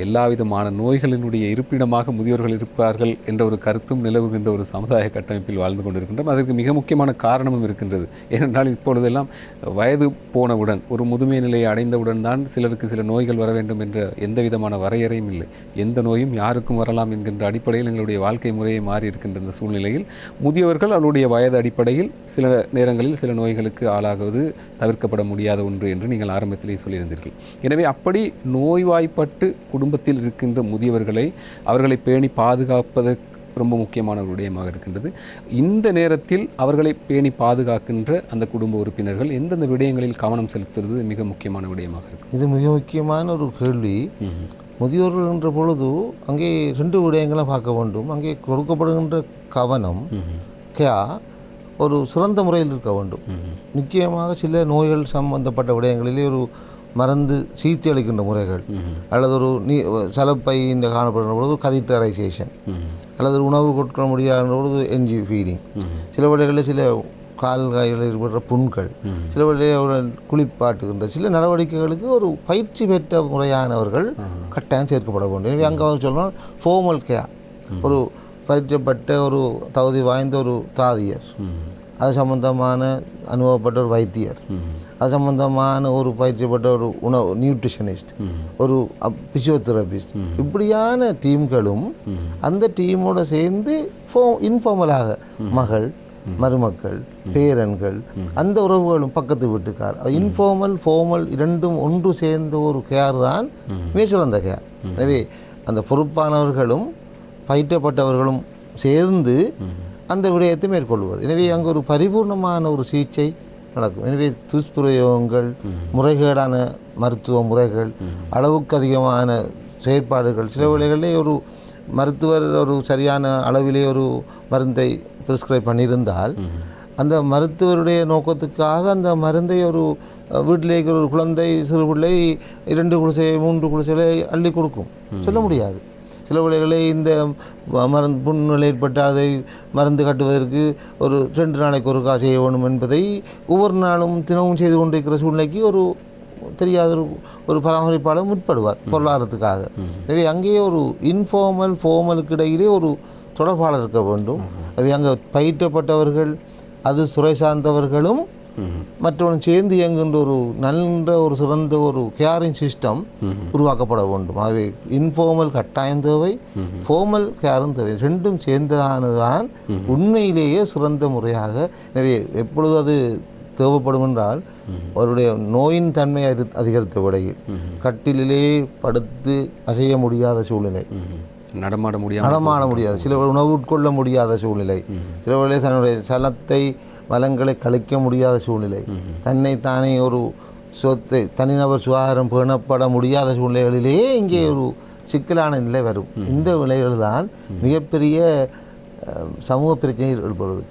எல்லா விதமான நோய்களினுடைய இருப்பிடமாக முதியோர்கள் இருப்பார்கள் என்ற ஒரு கருத்தும் நிலவுகின்ற ஒரு சமுதாய கட்டமைப்பில் வாழ்ந்து கொண்டிருக்கின்றோம். அதற்கு மிக முக்கியமான காரணமும் இருக்கின்றது. ஏனென்றால் இப்பொழுதெல்லாம் வயது போனவுடன் ஒரு முதுமை நிலையை அடைந்தவுடன் தான் சிலருக்கு சில நோய்கள் வர வேண்டும் என்ற எந்த விதமான வரையறையும் இல்லை. எந்த நோயும் யாருக்கும் வரலாம் என்கின்ற அடிப்படையில் எங்களுடைய வாழ்க்கை முறையை மாறி இருக்கின்ற இந்த சூழ்நிலையில் முதியவர்கள் அவருடைய வயது அடிப்படையில் சில நேரங்களில் சில நோய்களுக்கு ஆளாகுவது தவிர்க்கப்பட முடியாத ஒன்று என்று நீங்கள் ஆரம்பத்திலேயே சொல்லியிருந்தீர்கள். எனவே அப்படி நோய்வாய்ப்பட்டு குடும்பத்தில் இருக்கின்ற முதியவர்களை அவர்களை பேணி பாதுகாப்பது ரொம்ப முக்கியமான ஒரு விடயமாக இருக்கின்றது. இந்த நேரத்தில் அவர்களை பேணி பாதுகாக்கின்ற அந்த குடும்ப உறுப்பினர்கள் எந்தெந்த விடயங்களில் கவனம் செலுத்துவது மிக முக்கியமான விடயமாக இருக்கும்? இது மிக முக்கியமான ஒரு கேள்வி. முதியோர்கள் என்ற பொழுது அங்கே 2 விடயங்களை பார்க்க வேண்டும். அங்கே கொடுக்கப்படுகின்ற கவனம் ஒரு சிறந்த முறையில் இருக்க வேண்டும். நிச்சயமாக சில நோய்கள் சம்பந்தப்பட்ட விடயங்களிலே ஒரு மருந்து சிகிச்சை அளிக்கின்ற முறைகள் அல்லது ஒரு சலப்பை இந்த காணப்படுகிற பொழுது கதிட்டரைசேஷன் அல்லது உணவு கொடுக்க முடியாத பொழுது என்ஜி ஃபீடிங், சில வழிகளில் சில கால்காய்களில் ஏற்படுற புண்கள், சில வழியில் குளிப்பாட்டுகின்ற சில நடவடிக்கைகளுக்கு ஒரு பயிற்சி பெற்ற முறையானவர்கள் கட்டாயம் சேர்க்கப்பட வேண்டும். எனவே அங்கே அவர் சொல்லணும் ஃபார்மல் கேர், ஒரு பயிற்சப்பட்ட ஒரு தகுதி வாய்ந்த ஒரு தாதியர், அது சம்பந்தமான அனுபவப்பட்ட ஒரு வைத்தியர், அது சம்பந்தமான ஒரு பயிற்சிப்பட்ட ஒரு நியூட்ரிஷனிஸ்ட், ஒரு பிசியோதெரபிஸ்ட், இப்படியான டீம்களும் அந்த டீமோடு சேர்ந்து இன்ஃபார்மலாக மகள், மருமக்கள், பேரன்கள், அந்த உறவுகளும் பக்கத்து வீட்டுக்கார், இன்ஃபார்மல் ஃபார்மல் இரண்டும் ஒன்று சேர்ந்த ஒரு கேர் தான் மிகச்சிறந்த கேர். எனவே அந்த பொறுப்பானவர்களும் பயிற்றப்பட்டவர்களும் சேர்ந்து அந்த விடயத்தை மேற்கொள்வது. எனவே அங்கே ஒரு பரிபூர்ணமான ஒரு சிகிச்சை நடக்கும். எனவே துஷ்பிரயோகங்கள், முறைகேடான மருத்துவ முறைகள், அளவுக்கு அதிகமான செயற்பாடுகள், சில வேளைகளிலே ஒரு மருத்துவர் ஒரு சரியான அளவிலே ஒரு மருந்தை ப்ரிஸ்கிரைப் பண்ணியிருந்தால் அந்த மருத்துவருடைய நோக்கத்துக்காக அந்த மருந்தை ஒரு வீட்டிலே இருக்கிற ஒரு குழந்தை, சிறு பிள்ளை 2 குடிசை 3 குடிசைகளை அள்ளி கொடுக்கும், சொல்ல முடியாது. சில வேளைகளை இந்த மருந்து புண்ணிலை ஏற்பட்டால் அதை மருந்து கட்டுவதற்கு ஒரு 2 நாளைக்கு ஒருக்கா செய்ய வேண்டும் என்பதை ஒவ்வொரு நாளும் தினமும் செய்து கொண்டிருக்கிற சூழ்நிலைக்கு ஒரு தெரியாத ஒரு பராமரிப்பாளர் முற்படுவார் பொருளாதாரத்துக்காக. எனவே அங்கேயே ஒரு இன்ஃபார்மல் ஃபார்மலுக்கு இடையிலே ஒரு தொடர்பாளர் இருக்க வேண்டும். அது அங்கே பயிற்றப்பட்டவர்கள், அது துறை சார்ந்தவர்களும் மற்றவன் சேர்ந்து இயங்குகின்ற ஒரு நல்ல ஒரு சிறந்த ஒரு கேரிங் சிஸ்டம் உருவாக்கப்பட வேண்டும். ஆகவே இன்ஃபார்மல் கட்டாயம் தேவை, ஃபார்மல் கேரும் தேவை, 2ம் சேர்ந்ததானதுதான் உண்மையிலேயே சிறந்த முறையாக. எனவே எப்பொழுது அது தேவைப்படும் என்றால் அவருடைய நோயின் தன்மை அதிகரித்த விடையில் கட்டிலே படுத்து அசைய முடியாத சூழ்நிலை, நடமாட முடியாது, சில உணவு உட்கொள்ள முடியாத சூழ்நிலை, சில வேளை தன்னுடைய சலத்தை வளங்களை கழிக்க முடியாத சூழ்நிலை, தன்னை தானே ஒரு சொத்தை தனிநபர் சுகாதாரம் பேணப்பட முடியாத சூழ்நிலைகளிலேயே இங்கே ஒரு சிக்கலான நிலை வரும். இந்த நிலைகள் தான் மிகப்பெரிய சமூக பிரச்சனை எழுப்புறது.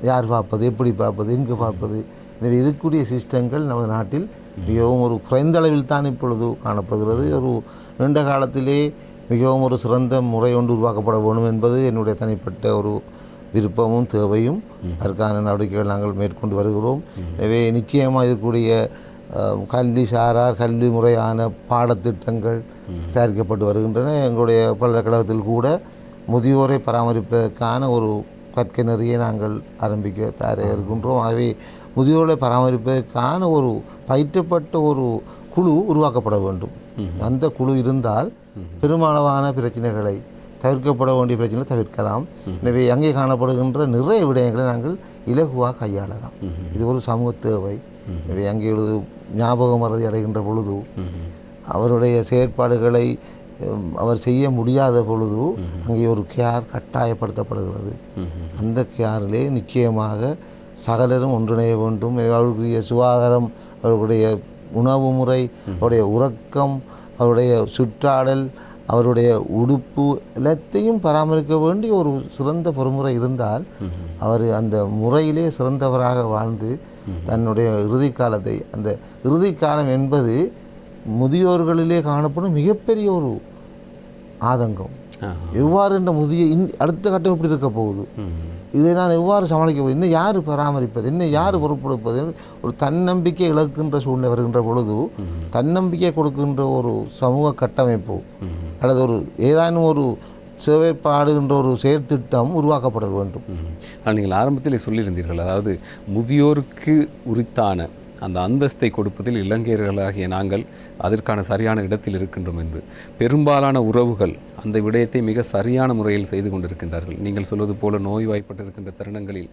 யார் பார்ப்பது, எப்படி பார்ப்பது, எங்கு பார்ப்பது. எனவே இதுக்குரிய சிஸ்டங்கள் நமது நாட்டில் மிகவும் ஒரு குறைந்த அளவில் தான் இப்பொழுது காணப்படுகிறது. ஒரு நீண்ட காலத்திலே மிகவும் ஒரு சிறந்த முறை ஒன்று உருவாக்கப்பட வேண்டும் என்பது என்னுடைய தனிப்பட்ட ஒரு விருப்பமும் தேவையும். அதற்கான நடவடிக்கைகள் நாங்கள் மேற்கொண்டு வருகிறோம். எனவே நிச்சயமாக இருக்கக்கூடிய கல்வி சாரார் கல்வி முறையான பாடத்திட்டங்கள் தயாரிக்கப்பட்டு வருகின்றன. எங்களுடைய பல்கலைக்கழகத்தில் கூட முதியோரை பராமரிப்பதற்கான ஒரு கற்கை நெறியை நாங்கள் ஆரம்பிக்க தயாராக இருக்கின்றோம். ஆகவே முதியோரை பராமரிப்பதற்கான ஒரு பயிற்றப்பட்ட ஒரு குழு உருவாக்கப்பட வேண்டும். அந்த குழு இருந்தால் பெருமளவான பிரச்சனைகளை, தவிர்க்கப்பட வேண்டிய பிரச்சனைகளை தவிர்க்கலாம். எனவே அங்கே காணப்படுகின்ற நிறைய விடயங்களை நாங்கள் இலகுவாக கையாளலாம். இது ஒரு சமூக தேவை. எனவே அங்கே ஞாபக மறதி அடைகின்ற பொழுது அவருடைய செயற்பாடுகளை அவர் செய்ய முடியாத பொழுது அங்கே ஒரு கேர் கட்டாயப்படுத்தப்படுகிறது. அந்த கேரிலே நிச்சயமாக சகலரும் ஒன்றிணைய வேண்டும். அவர்களுடைய சுகாதாரம், அவர்களுடைய உணவு முறை, அவருடைய உறக்கம், அவருடைய சுற்றாடல், அவருடைய உடுப்பு எல்லாத்தையும் பராமரிக்க வேண்டிய ஒரு சிறந்த பொறுமுறை இருந்தால் அவர் அந்த முறையிலே சிறந்தவராக வாழ்ந்து தன்னுடைய இறுதி காலத்தை, அந்த இறுதி காலம் என்பது முதியோர்களிலே காணப்படும் மிகப்பெரிய ஒரு ஆதங்கம். எவ்வாறு என்ற அடுத்த கட்டம் எப்படி இருக்க போகுது, இதை நான் எவ்வாறு சமாளிக்க போகுது, இன்னும் யார் பராமரிப்பது, இன்னும் யார் பொறுப்பெடுப்பது, ஒரு தன்னம்பிக்கை இழக்கின்ற சூழ்நிலை வருகின்ற பொழுது தன்னம்பிக்கை கொடுக்கின்ற ஒரு சமூக கட்டமைப்பு அல்லது ஒரு ஏதானும் ஒரு சேவைப்பாடுகின்ற ஒரு செயற்திட்டம் உருவாக்கப்பட வேண்டும். நீங்கள் ஆரம்பத்தில் சொல்லியிருந்தீர்கள், அதாவது முதியோருக்கு உரித்தான அந்த அந்தஸ்தை கொடுப்பதில் இலங்கையர்களாகிய நாங்கள் அதற்கான சரியான இடத்தில் இருக்கின்றோம் என்று. பெரும்பாலான உறவுகள் அந்த விடயத்தை மிக சரியான முறையில் செய்து கொண்டிருக்கின்றார்கள். நீங்கள் சொல்வது போல நோய்வாய்ப்பட்டிருக்கின்ற தருணங்களில்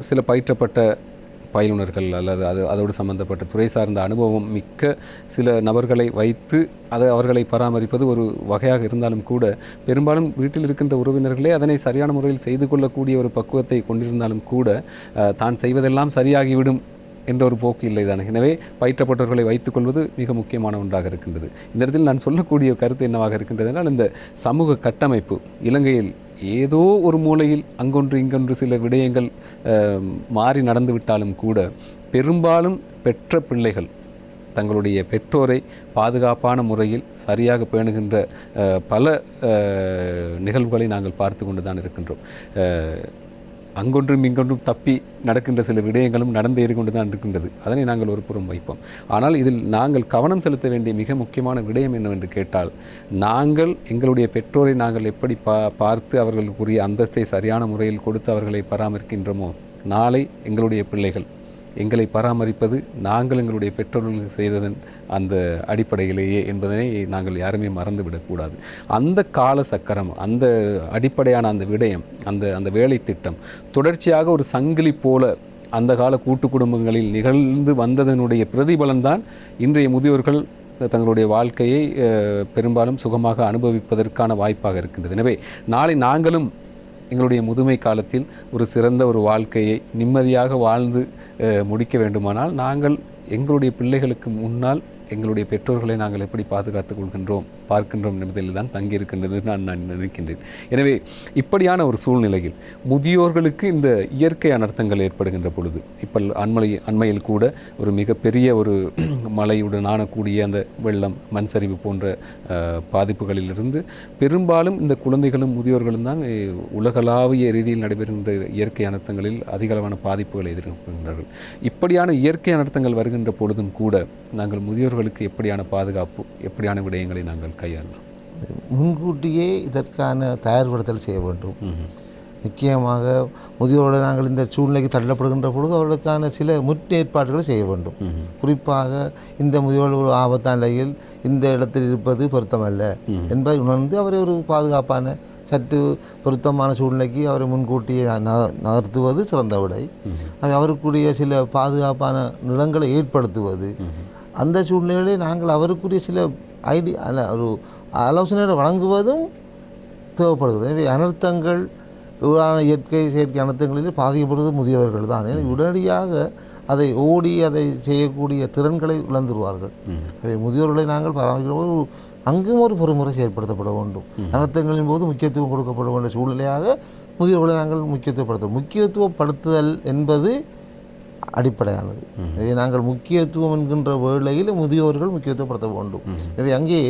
சில பயிற்றப்பட்ட பயிலுனர்கள் அல்லது அதோடு சம்பந்தப்பட்ட துறை சார்ந்த அனுபவம் மிக்க சில நபர்களை வைத்து அவர்களை பராமரிப்பது ஒரு வகையாக இருந்தாலும் கூட, பெரும்பாலும் வீட்டில் இருக்கின்ற உறவினர்களே அதனை சரியான முறையில் செய்து கொள்ளக்கூடிய ஒரு பக்குவத்தை கொண்டிருந்தாலும் கூட தான் செய்வதெல்லாம் சரியாகிவிடும் என்ற ஒரு போக்கு இல்லை தானே. எனவே பயிற்றப்பட்டவர்களை வைத்துக்கொள்வது மிக முக்கியமான ஒன்றாக இருக்கின்றது. இந்த இடத்தில் நான் சொல்லக்கூடிய கருத்து என்னவாக இருக்கின்றது என்றால், இந்த சமூக கட்டமைப்பு இலங்கையில் ஏதோ ஒரு மூலையில் அங்கொன்று இங்கொன்று சில விடயங்கள் மாறி நடந்துவிட்டாலும் கூட, பெரும்பாலும் பெற்ற பிள்ளைகள் தங்களுடைய பெற்றோரை பாதுகாப்பான முறையில் சரியாக பேணுகின்ற பல நிகழ்வுகளை நாங்கள் பார்த்து கொண்டு தான் இருக்கின்றோம். அங்கொன்றும் இங்கொன்றும் தப்பி நடக்கின்ற சில விடயங்களும் நடந்தேறி கொண்டு தான் இருக்கின்றது. அதனை நாங்கள் ஒரு புறம் வைப்போம். ஆனால் இதில் நாங்கள் கவனம் செலுத்த வேண்டிய மிக முக்கியமான விடயம் என்னவென்று கேட்டால், நாங்கள் எங்களுடைய பெற்றோரை நாங்கள் எப்படி பார்த்து அவர்களுக்குரிய அந்தஸ்தை சரியான முறையில் கொடுத்து அவர்களை பராமரிக்கின்றோமோ, நாளை எங்களுடைய பிள்ளைகள் எங்களை பராமரிப்பது நாங்கள் எங்களுடைய பெற்றோர்களுக்கு செய்ததன் அந்த அடிப்படையிலேயே என்பதனை நாங்கள் யாருமே மறந்துவிடக்கூடாது. அந்த கால சக்கரம், அந்த அடிப்படையான அந்த விடயம், அந்த வேலை திட்டம் தொடர்ச்சியாக ஒரு சங்கிலி போல அந்த கால கூட்டு குடும்பங்களில் நிகழ்ந்து வந்ததனுடைய பிரதிபலன்தான் இன்றைய முதியோர்கள் தங்களுடைய வாழ்க்கையை பெரும்பாலும் சுகமாக அனுபவிப்பதற்கான வாய்ப்பாக இருக்கின்றது. எனவே நாளை நாங்களும் எங்களுடைய முதுமை காலத்தில் ஒரு சிறந்த ஒரு வாழ்க்கையை நிம்மதியாக வாழ்ந்து முடிக்க வேண்டுமானால், நாங்கள் எங்களுடைய பிள்ளைகளுக்கு முன்னால் எங்களுடைய பெற்றோர்களை நாங்கள் எப்படி பாதுகாத்துக் கொள்கின்றோம் பார்க்கின்றோம் என்பதில் தான் தங்கியிருக்கின்றது நான் நினைக்கின்றேன். எனவே இப்படியான ஒரு சூழ்நிலையில் முதியோர்களுக்கு இந்த இயற்கை அனர்த்தங்கள் ஏற்படுகின்ற பொழுது, இப்போ அண்மையில் கூட ஒரு மிகப்பெரிய ஒரு மழையுடனான கூடிய அந்த வெள்ளம், மண் சரிவு போன்ற பாதிப்புகளிலிருந்து பெரும்பாலும் இந்த குழந்தைகளும் முதியோர்களும் தான் உலகளாவிய ரீதியில் நடைபெறுகின்ற இயற்கை அனர்த்தங்களில் அதிகளவான பாதிப்புகளை எதிர்கொள்கின்றார்கள். இப்படியான இயற்கை அனர்த்தங்கள் வருகின்ற பொழுதும் கூட நாங்கள் முதியோர்களுக்கு எப்படியான பாதுகாப்பு, எப்படியான விடயங்களை நாங்கள் கையாளலாம்? முன்கூட்டியே இதற்கான தயார்படுத்தல் செய்ய வேண்டும். நிச்சயமாக முதியோர்களை நாங்கள் இந்த சூழ்நிலைக்கு தள்ளப்படுகின்ற பொழுது அவர்களுக்கான சில முன்னேற்பாடுகளை செய்ய வேண்டும். குறிப்பாக இந்த முதியோர்கள் ஒரு ஆபத்தான நிலையில் இந்த இடத்தில் இருப்பது பொருத்தமல்ல என்பதை உணர்ந்து அவரை ஒரு பாதுகாப்பான சற்று பொருத்தமான சூழ்நிலைக்கு அவரை முன்கூட்டியே நகர்த்துவது சிறந்த விடை. அவருக்குரிய சில பாதுகாப்பான நிலங்களை ஏற்படுத்துவது, அந்த சூழ்நிலையிலே நாங்கள் அவருக்குரிய சில ஒரு ஆலோசனை வழங்குவதும் தேவைப்படுகிறது. எனவே அனர்த்தங்கள், இயற்கை செயற்கை அனர்த்தங்களிலே பாதிக்கப்படுவது முதியவர்கள் தான். ஏன்னா உடனடியாக அதை அதை செய்யக்கூடிய திறன்களை இழந்துருவார்கள். எனவே முதியோர்களை நாங்கள் பராமரிக்கிற போது அங்கும் ஒரு பொறுமுறை செயற்படுத்தப்பட வேண்டும். அனர்த்தங்களின் போது முக்கியத்துவம் கொடுக்கப்பட வேண்டிய சூழ்நிலையாக முதியோர்களை நாங்கள் முக்கியத்துவப்படுத்துதல் என்பது அடிப்படையானது. எனவே நாங்கள் முக்கியத்துவம் என்கின்ற வேளையில் முதியோர்கள் முக்கியத்துவப்படுத்த வேண்டும். எனவே அங்கே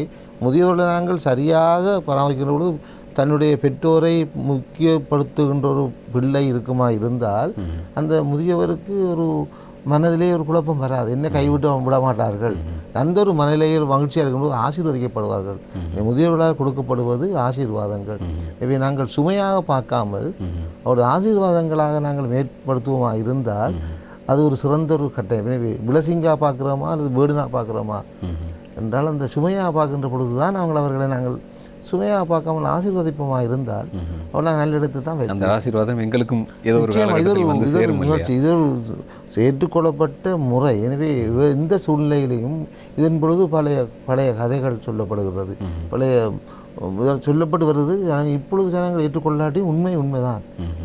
முதியோர்களை நாங்கள் சரியாக பராமரிக்கின்ற பொழுது தன்னுடைய பெற்றோரை முக்கியப்படுத்துகின்ற ஒரு பிள்ளை இருக்குமா இருந்தால் அந்த முதியவருக்கு ஒரு மனதிலே ஒரு குழப்பம் வராது. என்ன கைவிட்டு விட மாட்டார்கள். அந்த ஒரு மனநிலையில் மகிழ்ச்சியாக இருக்கும்போது ஆசீர்வதிக்கப்படுவார்கள். முதியோர்களால் கொடுக்கப்படுவது ஆசீர்வாதங்கள். எனவே நாங்கள் சுமையாக பார்க்காமல் ஒரு ஆசீர்வாதங்களாக நாங்கள் மேற்படுத்துவோமா இருந்தால் அது ஒரு சிறந்த ஒரு கட்டாயம். எனவே விலசிங்காக பார்க்குறோமா அல்லது பேர்டனாக பார்க்குறோமா என்றால் அந்த சுமையாக பார்க்கின்ற பொழுது தான் அவர்களை நாங்கள் சுமையாக பார்க்காமல் ஆசீர்வதிப்பமாக இருந்தால் அவள் நாங்கள் நல்ல இடத்தை தான் வைத்தோம். அந்த ஆசீர்வாதம் எங்களுக்கும் ஏதோ ஒரு நிச்சயமா இது ஒரு காலகட்டத்தில் வந்து சேரும் இல்லையா? முயற்சி, இது ஒரு ஏற்றுக்கொள்ளப்பட்ட முறை. எனவே எந்த சூழ்நிலையிலையும் இதன் பொழுது பழைய கதைகள் சொல்லப்படுகிறது, பழைய சொல்லப்பட்டு வருது. இப்பொழுது ஜனங்கள் ஏற்றுக்கொள்ளாட்டி உண்மைதான்.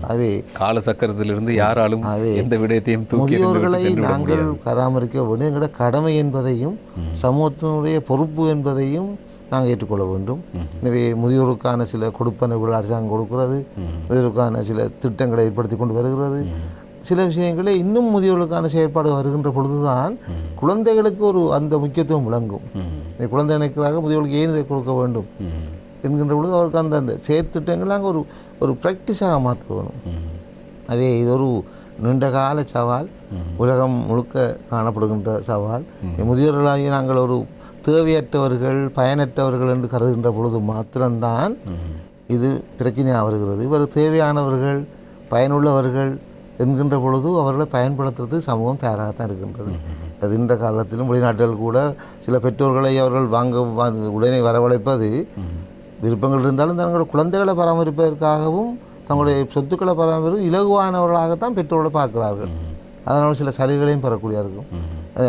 ஆகவே கால சக்கரத்திலிருந்து யாராலும் எந்த விடயத்தையும் முதியோர்களை நாங்கள் பராமரிக்க வேண்டும். எங்களோட கடமை என்பதையும் சமூகத்தினுடைய பொறுப்பு என்பதையும் நாங்கள் ஏற்றுக்கொள்ள வேண்டும். எனவே முதியோருக்கான சில கொடுப்பனவுகள் அரசாங்கம் கொடுக்கிறது, முதியோருக்கான சில திட்டங்களை ஏற்படுத்தி கொண்டு வருகிறது. சில விஷயங்களே இன்னும் முதியோர்களுக்கான செயற்பாடு வருகின்ற பொழுதுதான் குழந்தைகளுக்கு ஒரு அந்த முக்கியத்துவம் விளங்கும். குழந்தை நினைக்கிறாங்க முதியோர்களுக்கு ஏன் இதை கொடுக்க வேண்டும் என்கின்ற பொழுது அவருக்கு அந்த செயற்திட்டங்கள் நாங்கள் ஒரு ப்ராக்டிஸாக மாற்ற வேணும். அதே இது ஒரு நீண்ட கால சவால், உலகம் முழுக்க காணப்படுகின்ற சவால். முதியோர்களாகி நாங்கள் ஒரு தேவையற்றவர்கள் பயனற்றவர்கள் என்று கருதுகின்ற பொழுது மாத்திரம்தான் இது பிரச்சனையாக வருகிறது. இவர் தேவையானவர்கள் பயனுள்ளவர்கள் என்கின்ற பொழுது அவர்களை பயன்படுத்துறது சமூகம் தயாராகத்தான் இருக்கின்றது. அது இந்த காலத்திலும் வெளிநாடுகள் கூட சில பெற்றோர்களை அவர்கள் உடனே வரவழைப்பது விருப்பங்கள் இருந்தாலும் தங்களோட குழந்தைகளை பராமரிப்பதற்காகவும் தங்களுடைய சொத்துக்களை பராமரிப்பு இலகுவானவர்களாகத்தான் பெற்றோர்களை பார்க்கிறார்கள். அதனால் சில சலுகைகளையும் பெறக்கூடிய இருக்கும்.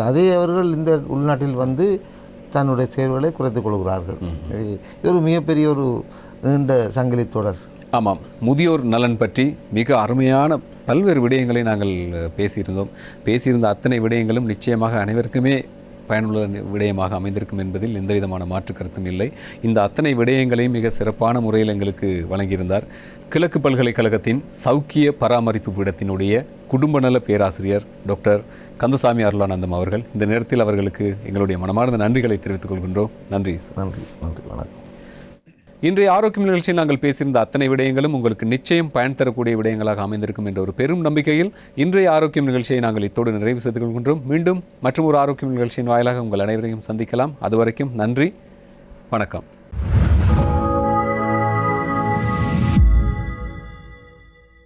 அதே அவர்கள் இந்த உள்நாட்டில் வந்து தன்னுடைய செயல்களை குறைத்துக் கொள்கிறார்கள். இது ஒரு மிகப்பெரிய ஒரு நீண்ட சங்கிலி தொடர். ஆமாம், முதியோர் நலன் பற்றி மிக அருமையான பல்வேறு விடயங்களை நாங்கள் பேசியிருந்த அத்தனை விடயங்களும் நிச்சயமாக அனைவருக்குமே பயனுள்ள விடயமாக அமைந்திருக்கும் என்பதில் எந்த விதமான மாற்று கருத்தும் இல்லை. இந்த அத்தனை விடயங்களையும் மிக சிறப்பான முறையில் எங்களுக்கு வழங்கியிருந்தார் கிழக்கு பல்கலைக்கழகத்தின் சௌக்கிய பராமரிப்பு பீடத்தினுடைய குடும்ப நல பேராசிரியர் டாக்டர் கந்தசாமி அருளானந்தம் அவர்கள். இந்த நேரத்தில் அவர்களுக்கு எங்களுடைய மனமார்ந்த நன்றிகளை தெரிவித்துக் கொள்கின்றோம். நன்றி. நன்றி. வணக்கம். இன்றைய ஆரோக்கியம் நிகழ்ச்சியில் நாங்கள் பேசியிருந்த அத்தனை விடயங்களும் உங்களுக்கு நிச்சயம் பயன் தரக்கூடிய விடயங்களாக அமைந்திருக்கும் என்ற ஒரு பெரும் நம்பிக்கையில் இன்றைய ஆரோக்கியம் நிகழ்ச்சியை நாங்கள் இத்தோடு நிறைவு செய்து கொள்கின்றோம். மீண்டும் மற்றும் ஒரு ஆரோக்கியம் நிகழ்ச்சியின் வாயிலாக உங்கள் அனைவரையும் சந்திக்கலாம். அதுவரைக்கும் நன்றி, வணக்கம்.